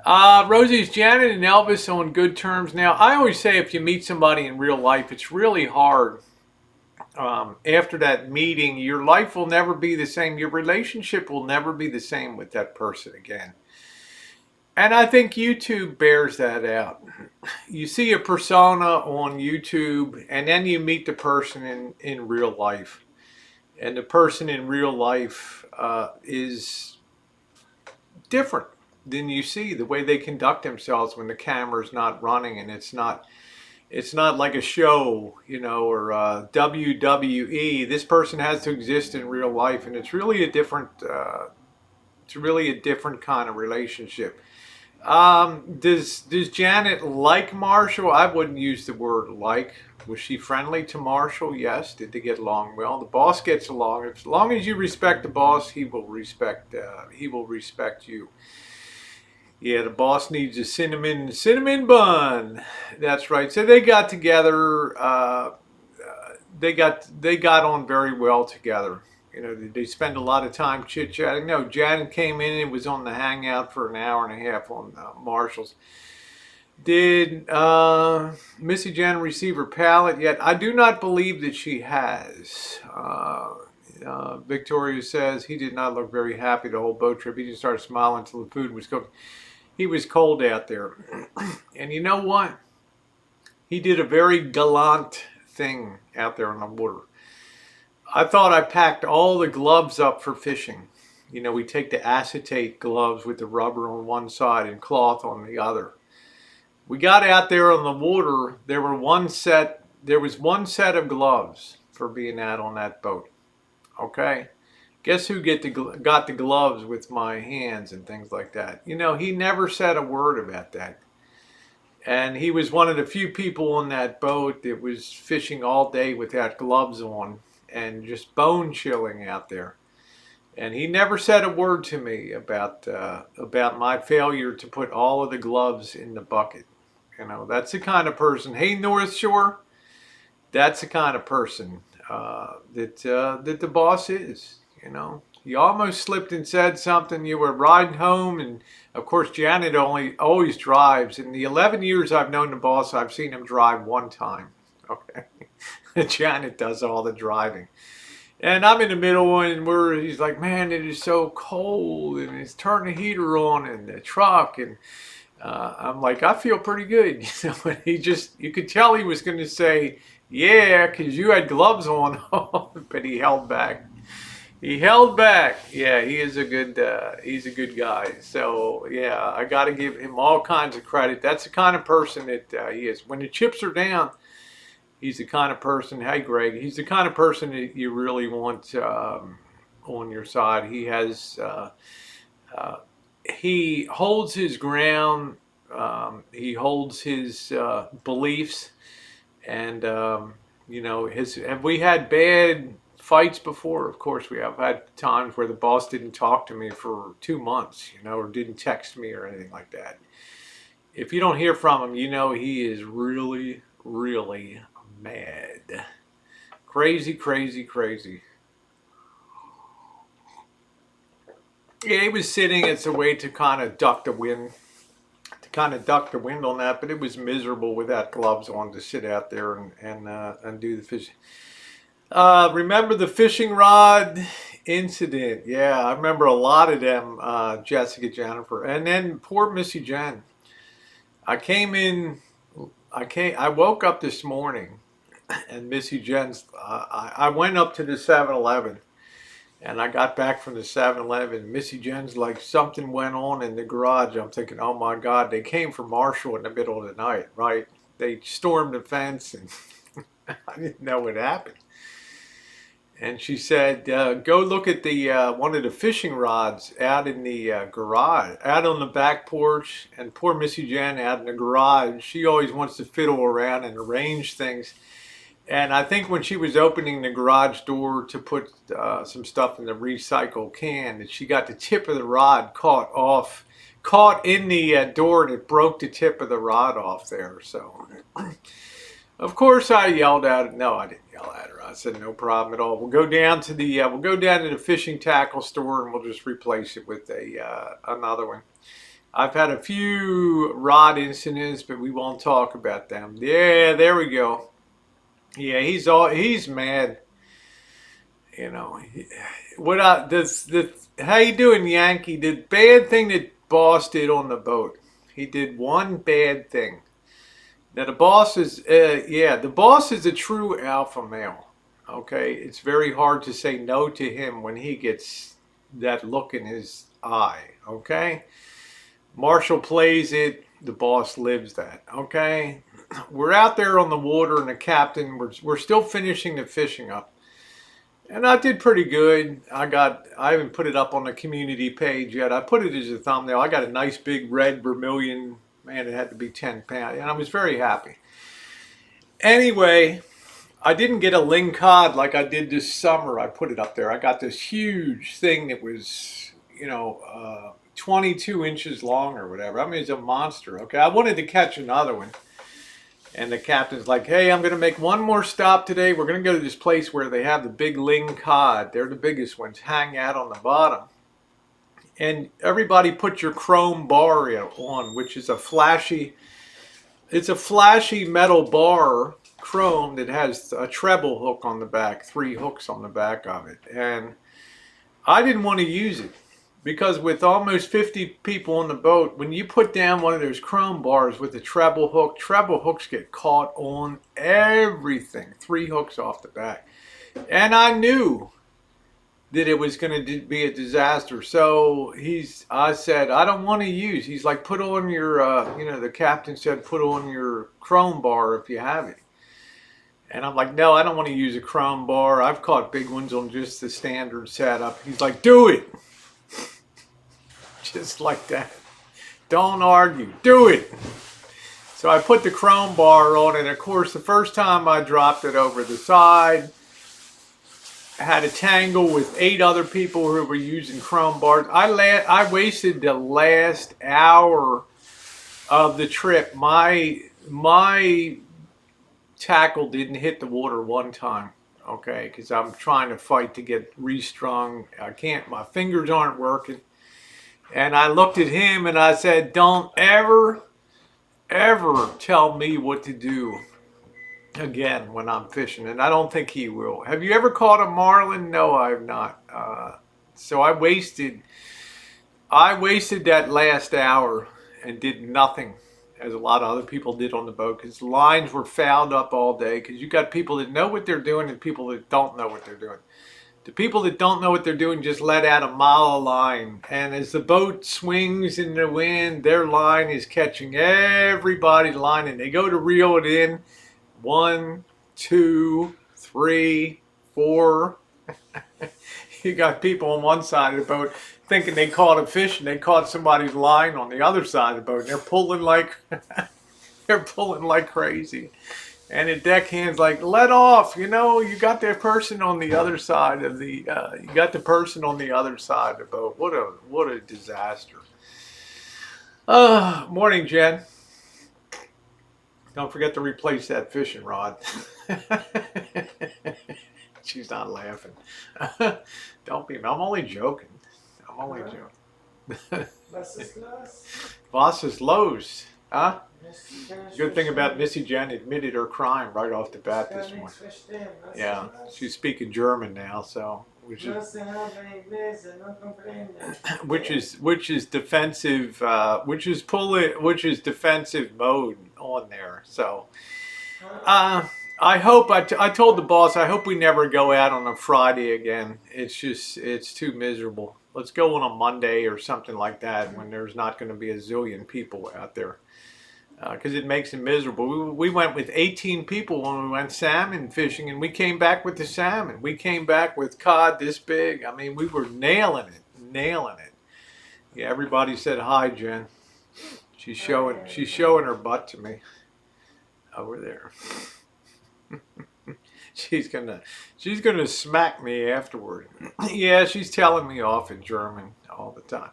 Rosie's Janet and Elvis on good terms now. I always say if you meet somebody in real life, it's really hard after that meeting, your life will never be the same. Your relationship will never be the same with that person again. And I think YouTube bears that out. You see a persona on YouTube, and then you meet the person in real life. And the person in real life is different than you see. The way they conduct themselves when the camera's not running, and it's not like a show, or WWE. This person has to exist in real life, and it's really a different kind of relationship. Does Janet like Marshall? I wouldn't use the word like. Was she friendly to Marshall? Yes. Did they get along well? The boss gets along. As long as you respect the boss, he will respect you. Yeah, the boss needs a cinnamon bun. That's right. So they got together. They got on very well together. They spend a lot of time chit chatting. No, Janet came in and was on the hangout for an hour and a half on Marshall's. Did Missy Janet receive her pallet yet? I do not believe that she has. Victoria says he did not look very happy the whole boat trip. He just started smiling until the food was cooked. He was cold out there. And you know what? He did a very gallant thing out there on the water. I thought I packed all the gloves up for fishing. We take the acetate gloves with the rubber on one side and cloth on the other. We got out there on the water. There was one set of gloves for being out on that boat. Okay? Guess who got the gloves with my hands and things like that? He never said a word about that. And he was one of the few people on that boat that was fishing all day without gloves on and just bone chilling out there. And he never said a word to me about my failure to put all of the gloves in the bucket. That's the kind of person. Hey, North Shore, that's the kind of person that the boss is. You almost slipped and said something. You were riding home, and of course, Janet always drives. In the 11 years I've known the boss, I've seen him drive one time. Okay, Janet does all the driving. And I'm in the middle, and he's like, man, it is so cold, and he's turning the heater on in the truck, and I'm like, I feel pretty good. And you could tell he was going to say, yeah, because you had gloves on, but he held back. He held back. Yeah, he's a good guy. So yeah, I got to give him all kinds of credit. That's the kind of person that he is. When the chips are down, he's the kind of person. Hey, Greg, he's the kind of person that you really want on your side. He holds his ground. He holds his beliefs, and have we had bad fights before? Of course we have. I've had times where the boss didn't talk to me for 2 months, or didn't text me or anything like that. If you don't hear from him, he is really, really mad. Crazy, crazy, crazy. Yeah, he was sitting. It's a way to kind of duck the wind. On that, but it was miserable without gloves on to sit out there and do the fishing. Remember the fishing rod incident? Yeah, I remember a lot of them, Jessica, Jennifer, and then poor Missy Jen. I woke up this morning, and Missy Jen's. I went up to the 7-Eleven, and I got back from the 7-Eleven. Missy Jen's like, something went on in the garage. I'm thinking, oh my God, they came for Marshall in the middle of the night, right? They stormed the fence, and I didn't know what happened. And she said, go look at the one of the fishing rods out in the garage, out on the back porch. And poor Missy Jen out in the garage, she always wants to fiddle around and arrange things. And I think when she was opening the garage door to put some stuff in the recycle can, that she got the tip of the rod caught in the door, and it broke the tip of the rod off there. So, of course, I yelled at her. No, I didn't yell at her. I said, no problem at all. We'll go down to the fishing tackle store, and we'll just replace it with another one. I've had a few rod incidents, but we won't talk about them. Yeah, there we go. Yeah, he's mad. You know, what I this the how you doing, Yankee? The bad thing that boss did on the boat. He did one bad thing. Now the boss is yeah, the boss is a true alpha male. Okay, it's very hard to say no to him when he gets that look in his eye. Okay, Marshall plays it. The boss lives that. Okay, we're out there on the water, and the captain. We're still finishing the fishing up. And I did pretty good. I haven't put it up on the community page yet. I put it as a thumbnail. I got a nice big red vermilion, man, it had to be 10 pounds. And I was very happy. Anyway, I didn't get a ling cod like I did this summer. I put it up there. I got this huge thing that was, 22 inches long or whatever. I mean, it's a monster. Okay. I wanted to catch another one. And the captain's like, hey, I'm going to make one more stop today. We're going to go to this place where they have the big ling cod. They're the biggest ones, hang out on the bottom. And everybody put your chrome bar on, which is it's a flashy metal bar, chrome, that has a treble hook on the back, 3 hooks on the back of it. And I didn't want to use it. Because with almost 50 people on the boat, when you put down one of those chrome bars with the treble hooks get caught on everything. 3 hooks off the back. And I knew that it was going to be a disaster. So I said, I don't want to use. He's like, put on your, the captain said, put on your chrome bar if you have it. And I'm like, no, I don't want to use a chrome bar. I've caught big ones on just the standard setup. He's like, do it. Just like that. Don't argue. Do it. So I put the chrome bar on, and of course, the first time I dropped it over the side, I had a tangle with 8 other people who were using chrome bars. I wasted the last hour of the trip. My tackle didn't hit the water one time. Okay, because I'm trying to fight to get restrung. I can't. My fingers aren't working. And I looked at him and I said, don't ever tell me what to do again when I'm fishing. And I don't think he will. Have you ever caught a marlin? No, I have not. So I wasted that last hour and did nothing, as a lot of other people did on the boat, because the lines were fouled up all day, because you got people that know what they're doing and people that don't know what they're doing. The people that don't know what they're doing just let out a mile of line. And as the boat swings in the wind, their line is catching everybody's line. And they go to reel it in. 1, 2, 3, 4. You got people on one side of the boat thinking they caught a fish, and they caught somebody's line on the other side of the boat. And they're pulling like crazy. And the deckhand's like, let off, you got that person on the other side of the boat. What a disaster. Morning, Jen. Don't forget to replace that fishing rod. She's not laughing. Don't be, I'm only joking. Was ist los? Huh? Good thing about Missy Jen admitted her crime right off the bat this morning. Yeah, she's speaking German now, so which is defensive, which is defensive mode on there. So I hope I told the boss I hope we never go out on a Friday again. It's too miserable. Let's go on a Monday or something like that when there's not going to be a zillion people out there. Because it makes it miserable. We went with 18 people when we went salmon fishing, and we came back with the salmon. We came back with cod this big. I mean, we were nailing it. Yeah, everybody said hi, Jen. She's showing her butt to me over there. She's gonna smack me afterward. Yeah, she's telling me off in German all the time.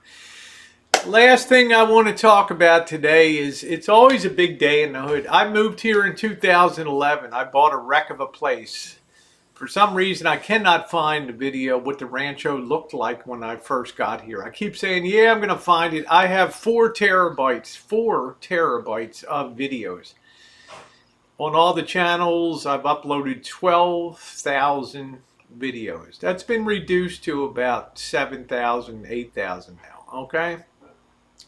Last thing I want to talk about today is it's always a big day in the hood. I moved here in 2011. I bought a wreck of a place. For some reason, I cannot find the video what the Rancho looked like when I first got here. I keep saying, yeah, I'm going to find it. I have 4 terabytes of videos. On all the channels, I've uploaded 12,000 videos. That's been reduced to about 7,000, 8,000 now. Okay,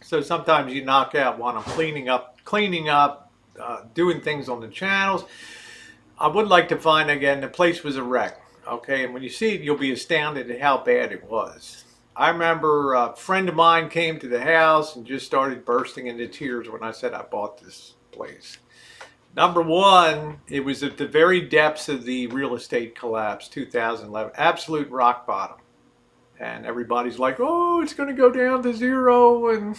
so sometimes you knock out one. I'm cleaning up, doing things on the channels. I would like to find again. The place was a wreck. Okay, and when you see it, you'll be astounded at how bad it was. I remember a friend of mine came to the house and just started bursting into tears when I said I bought this place. Number one, it was at the very depths of the real estate collapse, 2011, absolute rock bottom. And everybody's like, oh, it's going to go down to zero. And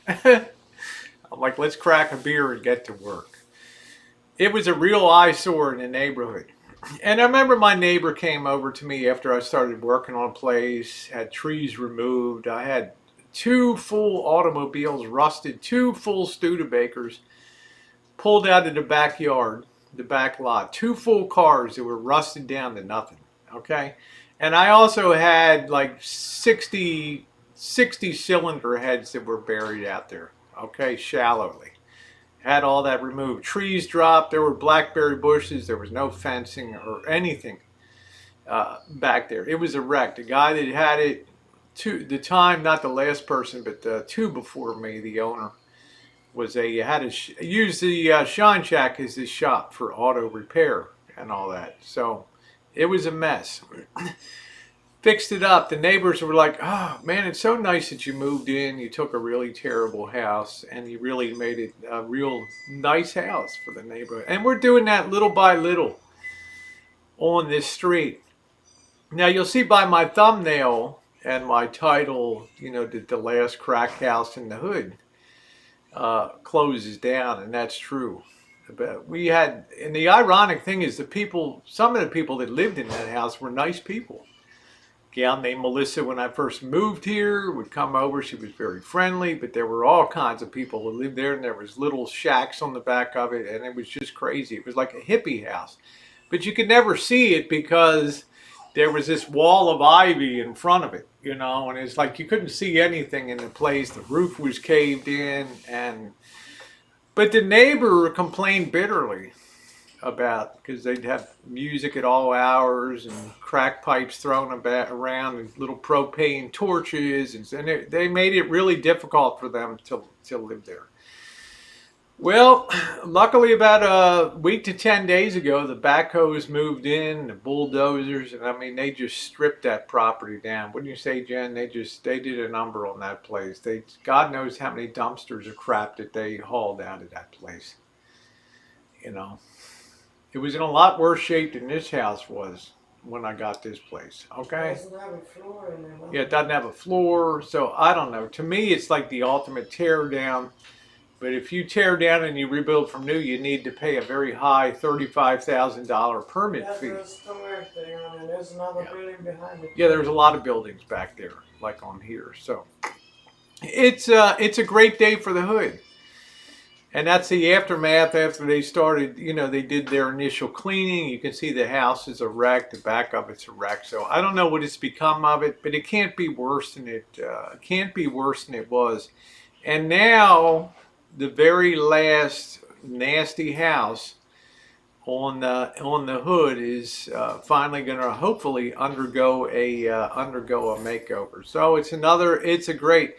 I'm like, let's crack a beer and get to work. It was a real eyesore in the neighborhood. And I remember my neighbor came over to me after I started working on a place, had trees removed. I had 2 full automobiles rusted, 2 full Studebakers pulled out of the backyard, the back lot. 2 full cars that were rusted down to nothing. Okay. And I also had like 60 cylinder heads that were buried out there. Okay. Shallowly. Had all that removed. Trees dropped. There were blackberry bushes. There was no fencing or anything back there. It was a wreck. The guy that had it, the time, not the last person, but the 2 before me, the owner, was used the Shine Shack as his shop for auto repair and all that. So it was a mess. Fixed it up. The neighbors were like, oh man, it's so nice that you moved in. You took a really terrible house and you really made it a real nice house for the neighborhood. And we're doing that little by little on this street. Now you'll see by my thumbnail and my title, the last crack house in the hood closes down, and that's true. But and the ironic thing is some of the people that lived in that house were nice people. A gal named Melissa, when I first moved here, would come over. She was very friendly, but there were all kinds of people who lived there, and there was little shacks on the back of it, and it was just crazy. It was like a hippie house, but you could never see it because there was this wall of ivy in front of it, and it's like you couldn't see anything in the place. The roof was caved in, but the neighbor complained bitterly because they'd have music at all hours and crack pipes thrown around and little propane torches, and they made it really difficult for them to live there. Well, luckily about a week to 10 days ago, the backhoes moved in, the bulldozers, and I mean, they just stripped that property down. Wouldn't you say, Jen? They did a number on that place. God knows how many dumpsters of crap that they hauled out of that place. It was in a lot worse shape than this house was when I got this place. Okay? It doesn't have a floor in there. Yeah, it doesn't have a floor, so I don't know. To me, it's like the ultimate tear down. But if you tear down and you rebuild from new, you need to pay a very high $35,000 permit fee. That's a storage thing, and there's another building behind it. Yeah, there's a lot of buildings back there, like on here. So it's a great day for the hood. And that's the aftermath after they started, they did their initial cleaning. You can see the house is a wreck. The back of it's a wreck. So I don't know what it's become of it, but it can't be worse than it was. And now the very last nasty house on the hood is finally going to hopefully undergo a makeover. So it's a great.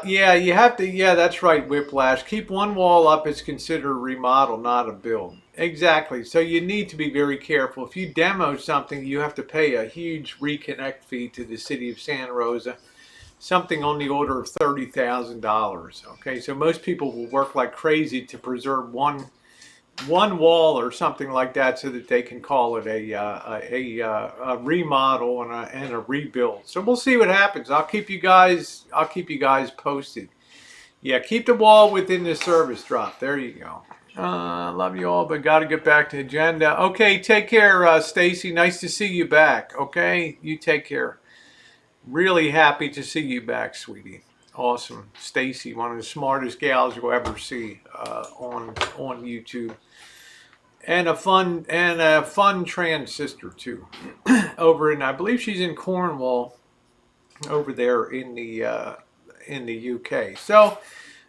You have to. Yeah, that's right, Whiplash. Keep one wall up. It's considered a remodel, not a build. Exactly. So you need to be very careful. If you demo something, you have to pay a huge reconnect fee to the city of Santa Rosa, something on the order of $30,000. Okay, so most people will work like crazy to preserve one wall or something like that, so that they can call it a remodel and a rebuild. So we'll see what happens. I'll keep you guys posted. Yeah, keep the wall within the service drop. There you go. Love you all, but got to get back to the agenda. Okay, take care, Stacy. Nice to see you back. Okay, you take care. Really happy to see you back, sweetie. Awesome. Stacy, one of the smartest gals you'll ever see on YouTube. And a fun trans sister too. I believe she's in Cornwall over there in the UK. So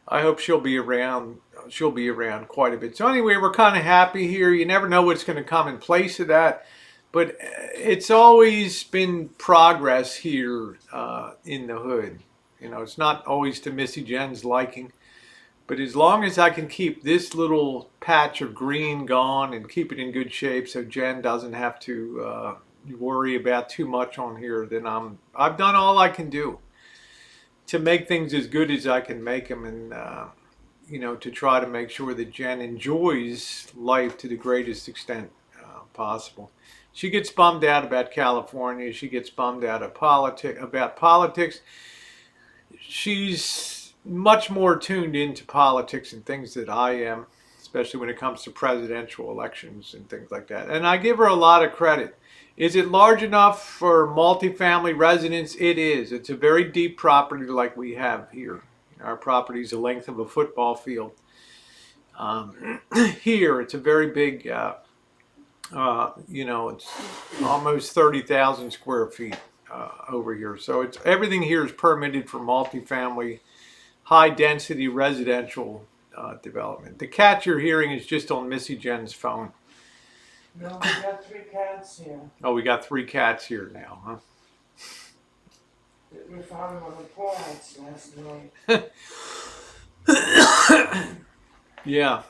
I hope she'll be around. She'll be around quite a bit. So anyway, we're kind of happy here. You never know what's going to come in place of that, but it's always been progress here in the hood. You know, it's not always to Missy Jen's liking, but as long as I can keep this little patch of green gone and keep it in good shape, so Jen doesn't have to worry about too much on here, then I've done all I can do to make things as good as I can make them, and you know, to try to make sure that Jen enjoys life to the greatest extent possible. She gets bummed out about California. She gets bummed out of about politics. She's much more tuned into politics and things that I am, especially when it comes to presidential elections and things like that. And I give her a lot of credit. Is it large enough for multifamily residents? It is. It's a very deep property like we have here. Our property is the length of a football field. Here, it's a very big, you know, it's almost 30,000 square feet over here. So it's everything here is permitted for multifamily, high density residential development. The cat you're hearing is just on Missy Jen's phone. No, we got 3 cats here. Oh, we got 3 cats here now, huh? We found them on the porch last night. Yeah.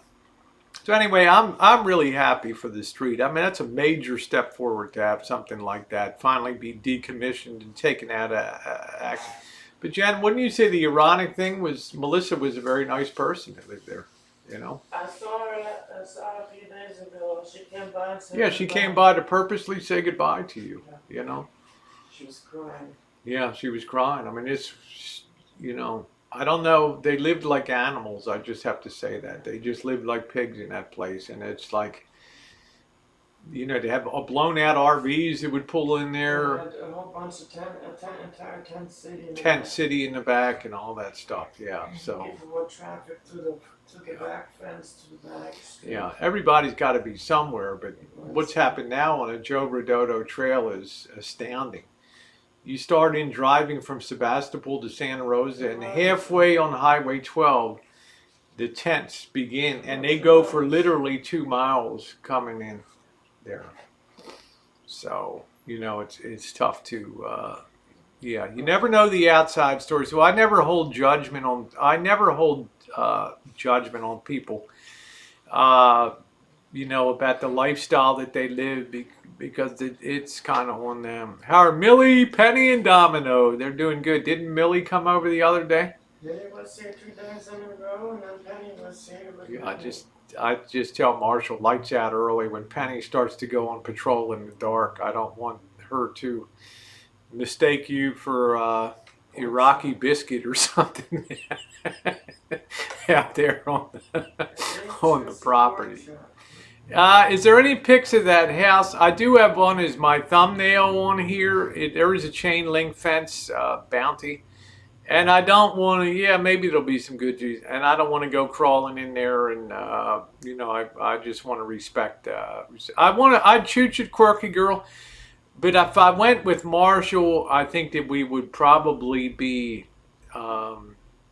So anyway, I'm really happy for the street. I mean, that's a major step forward to have something like that finally be decommissioned and taken out of action. But Jen, wouldn't you say the ironic thing was Melissa was a very nice person that lived there? You know. I saw her a few days ago. She came by and said Yeah, she came by to purposely say goodbye to you. You know. She was crying. Yeah, she was crying. I mean, it's, you know, I don't know. They lived like animals. I just have to say that. They just lived like pigs in that place. And it's like, you know, they have a blown out RVs that would pull in there. A whole bunch of entire tent city. Tent city in the back and all that stuff. Yeah, so. People would traffic to the back fence, to the back street. Yeah, everybody's got to be somewhere. But what's happened now on a Joe Redondo trail is astounding. You start in driving from Sebastopol to Santa Rosa, and halfway on Highway 12, the tents begin, and they go for literally 2 miles coming in there. So, you know, it's tough to, yeah, you never know the outside story. So I never hold judgment on people, you know, about the lifestyle that they live, because it's kind of on them. How are Millie, Penny, and Domino? They're doing good. Didn't Millie come over the other day? Millie was here 2 days in a row, and then Penny was here. Yeah, I just tell Marshall, lights out early. When Penny starts to go on patrol in the dark, I don't want her to mistake you for Iraqi biscuit or something out there on the property. Is there any pics of that house? I do have one as my thumbnail on here. There is a chain link fence bounty. And I don't want to, yeah, maybe there'll be some good juice. And I don't want to go crawling in there and, you know, I just want to respect. I'd shoot you, quirky girl. But if I went with Marshall, I think that we would probably be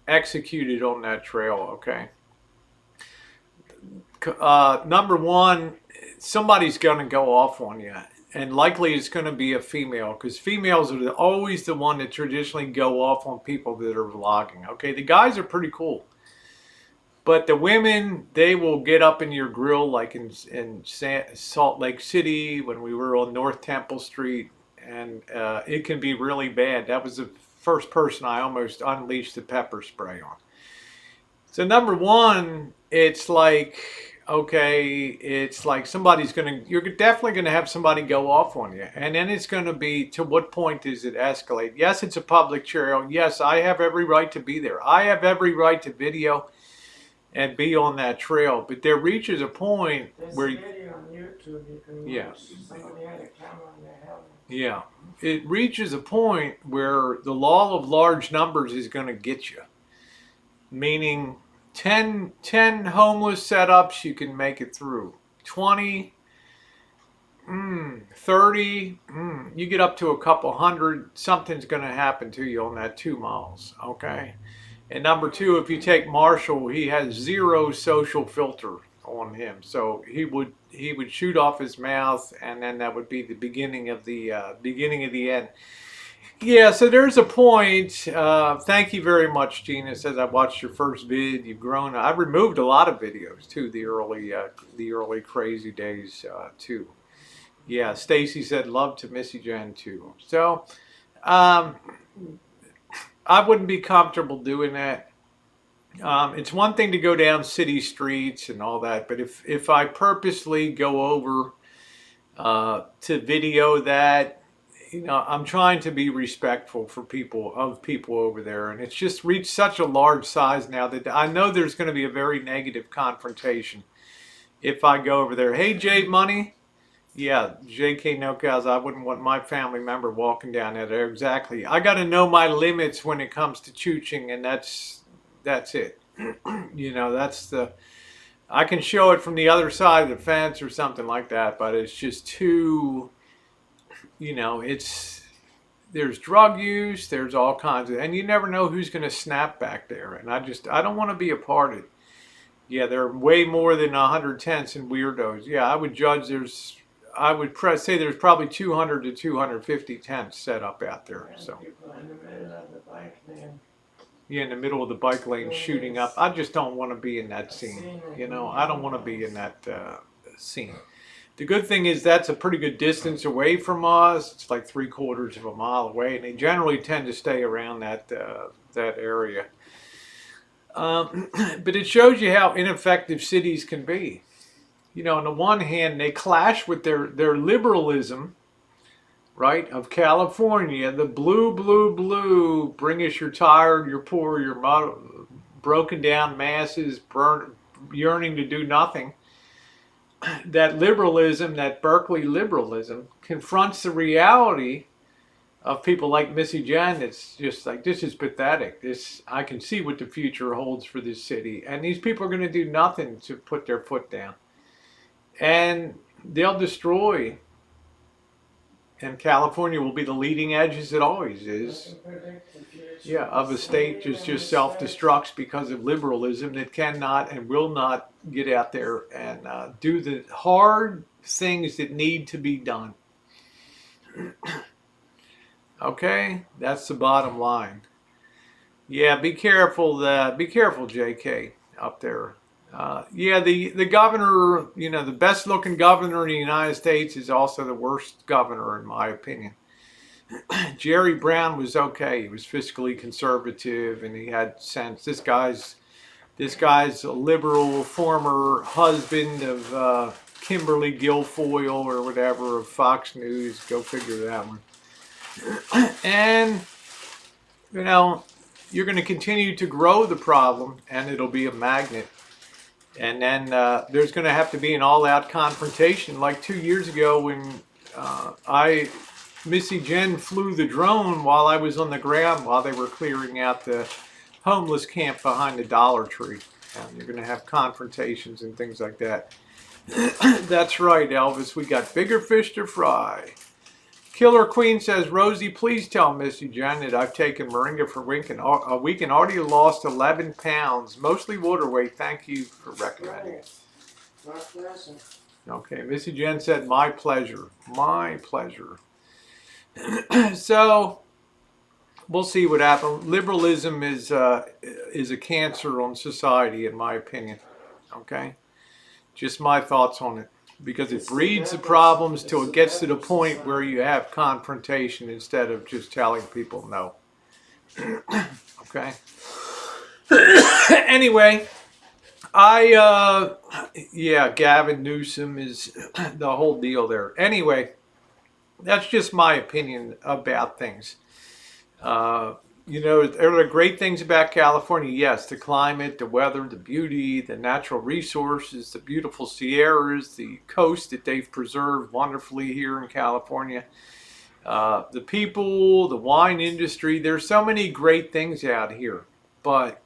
executed on that trail, okay? Number one, somebody's going to go off on you, and likely it's going to be a female, because females are always the one that traditionally go off on people that are vlogging. Okay, the guys are pretty cool, but the women, they will get up in your grill, like in Salt Lake City when we were on North Temple Street, and it can be really bad. That was the first person I almost unleashed the pepper spray on. So number one, it's like, okay, it's like you're definitely going to have somebody go off on you. And then it's going to be, to what point does it escalate? Yes, it's a public trail. Yes, I have every right to be there. I have every right to video and be on that trail. But there reaches a point where... There's a video on YouTube you can watch. Somebody had a camera on their helmet. Yeah. It reaches a point where the law of large numbers is going to get you. Meaning 10 homeless setups, you can make it through. 20, 30, you get up to a couple hundred, something's going to happen to you on that 2 miles, okay? And number two, if you take Marshall, he has zero social filter on him. So he would shoot off his mouth, and then that would be the beginning of the end. Yeah, so there's a point. Thank you very much, Gina. Says I watched your first vid. You've grown. I've removed a lot of videos too. The early crazy days too. Yeah, Stacy said love to Missy Jen too. So um, I wouldn't be comfortable doing that. It's one thing to go down city streets and all that, but if I purposely go over to video that, I'm trying to be respectful for people over there, and it's just reached such a large size now that I know there's going to be a very negative confrontation if I go over there. Hey, Jade Money. Yeah, JK No Cows. I wouldn't want my family member walking down there. Exactly. I got to know my limits when it comes to chooching, and that's it. That's the. I can show it from the other side of the fence or something like that, but it's just too. It's there's drug use, there's all kinds of, and you never know who's going to snap back there, and I don't want to be a part of it. Yeah, there are way more than 100 tents and weirdos. Yeah, I would say there's probably 200 to 250 tents set up out there. So People in the middle of the bike lane. yeah, in the middle of the bike lane shooting up. I just don't want to be in that scene. I don't want to be in that scene. The good thing is that's a pretty good distance away from us. It's like 3/4 of a mile away, and they generally tend to stay around that area. But it shows you how ineffective cities can be. On the one hand, they clash with their liberalism, right, of California, the blue, blue, blue, bring us your tired, your poor, your broken down masses, yearning to do nothing. That liberalism, that Berkeley liberalism, confronts the reality of people like Missy Jen. It's just like, this is pathetic. I can see what the future holds for this city, and these people are going to do nothing to put their foot down, and they'll destroy. And California will be the leading edge, as it always is. Yeah, of a state just self-destructs because of liberalism that cannot and will not get out there and do the hard things that need to be done. Okay, that's the bottom line. Yeah, be careful, JK, up there. Yeah, the governor, the best looking governor in the United States is also the worst governor, in my opinion. Jerry Brown was okay. He was fiscally conservative and he had sense. This guy's a liberal former husband of Kimberly Guilfoyle or whatever of Fox News. Go figure that one. And, you're going to continue to grow the problem and it'll be a magnet. And then there's going to have to be an all-out confrontation. Like 2 years ago when Missy Jen flew the drone while I was on the ground while they were clearing out the homeless camp behind the Dollar Tree. And you're going to have confrontations and things like that. That's right, Elvis. We got bigger fish to fry. Killer Queen says, Rosie, please tell Missy Jen that I've taken Moringa for a week and already lost 11 pounds, mostly water weight. Thank you for recommending it. My pleasure. Okay, Missy Jen said, my pleasure. My pleasure. So, we'll see what happens. Liberalism is a cancer on society, in my opinion. Okay? Just my thoughts on it. Because it breeds the problems till it gets to the point where you have confrontation instead of just telling people no. Okay? Anyway, Gavin Newsom is the whole deal there. Anyway, that's just my opinion about things. There are great things about California. Yes, the climate, the weather, the beauty, the natural resources, the beautiful Sierras, the coast that they've preserved wonderfully here in California. The people, the wine industry. There's so many great things out here. But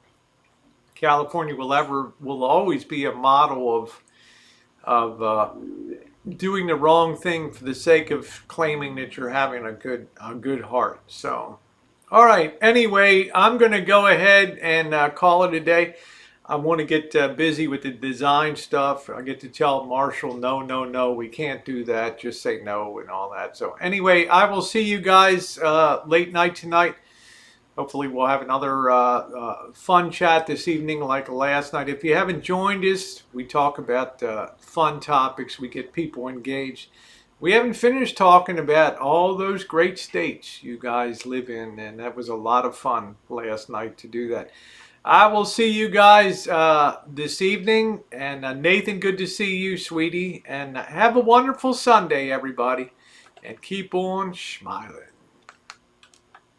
California will always be a model of doing the wrong thing for the sake of claiming that you're having a good heart. So All right. Anyway, I'm going to go ahead and call it a day. I want to get busy with the design stuff. I get to tell Marshall, no, no, no, we can't do that. Just say no and all that. So anyway, I will see you guys late night tonight. Hopefully, we'll have another fun chat this evening like last night. If you haven't joined us, we talk about fun topics. We get people engaged. We haven't finished talking about all those great states you guys live in, and that was a lot of fun last night to do that. I will see you guys this evening. And Nathan, good to see you, sweetie. And have a wonderful Sunday, everybody. And keep on smiling.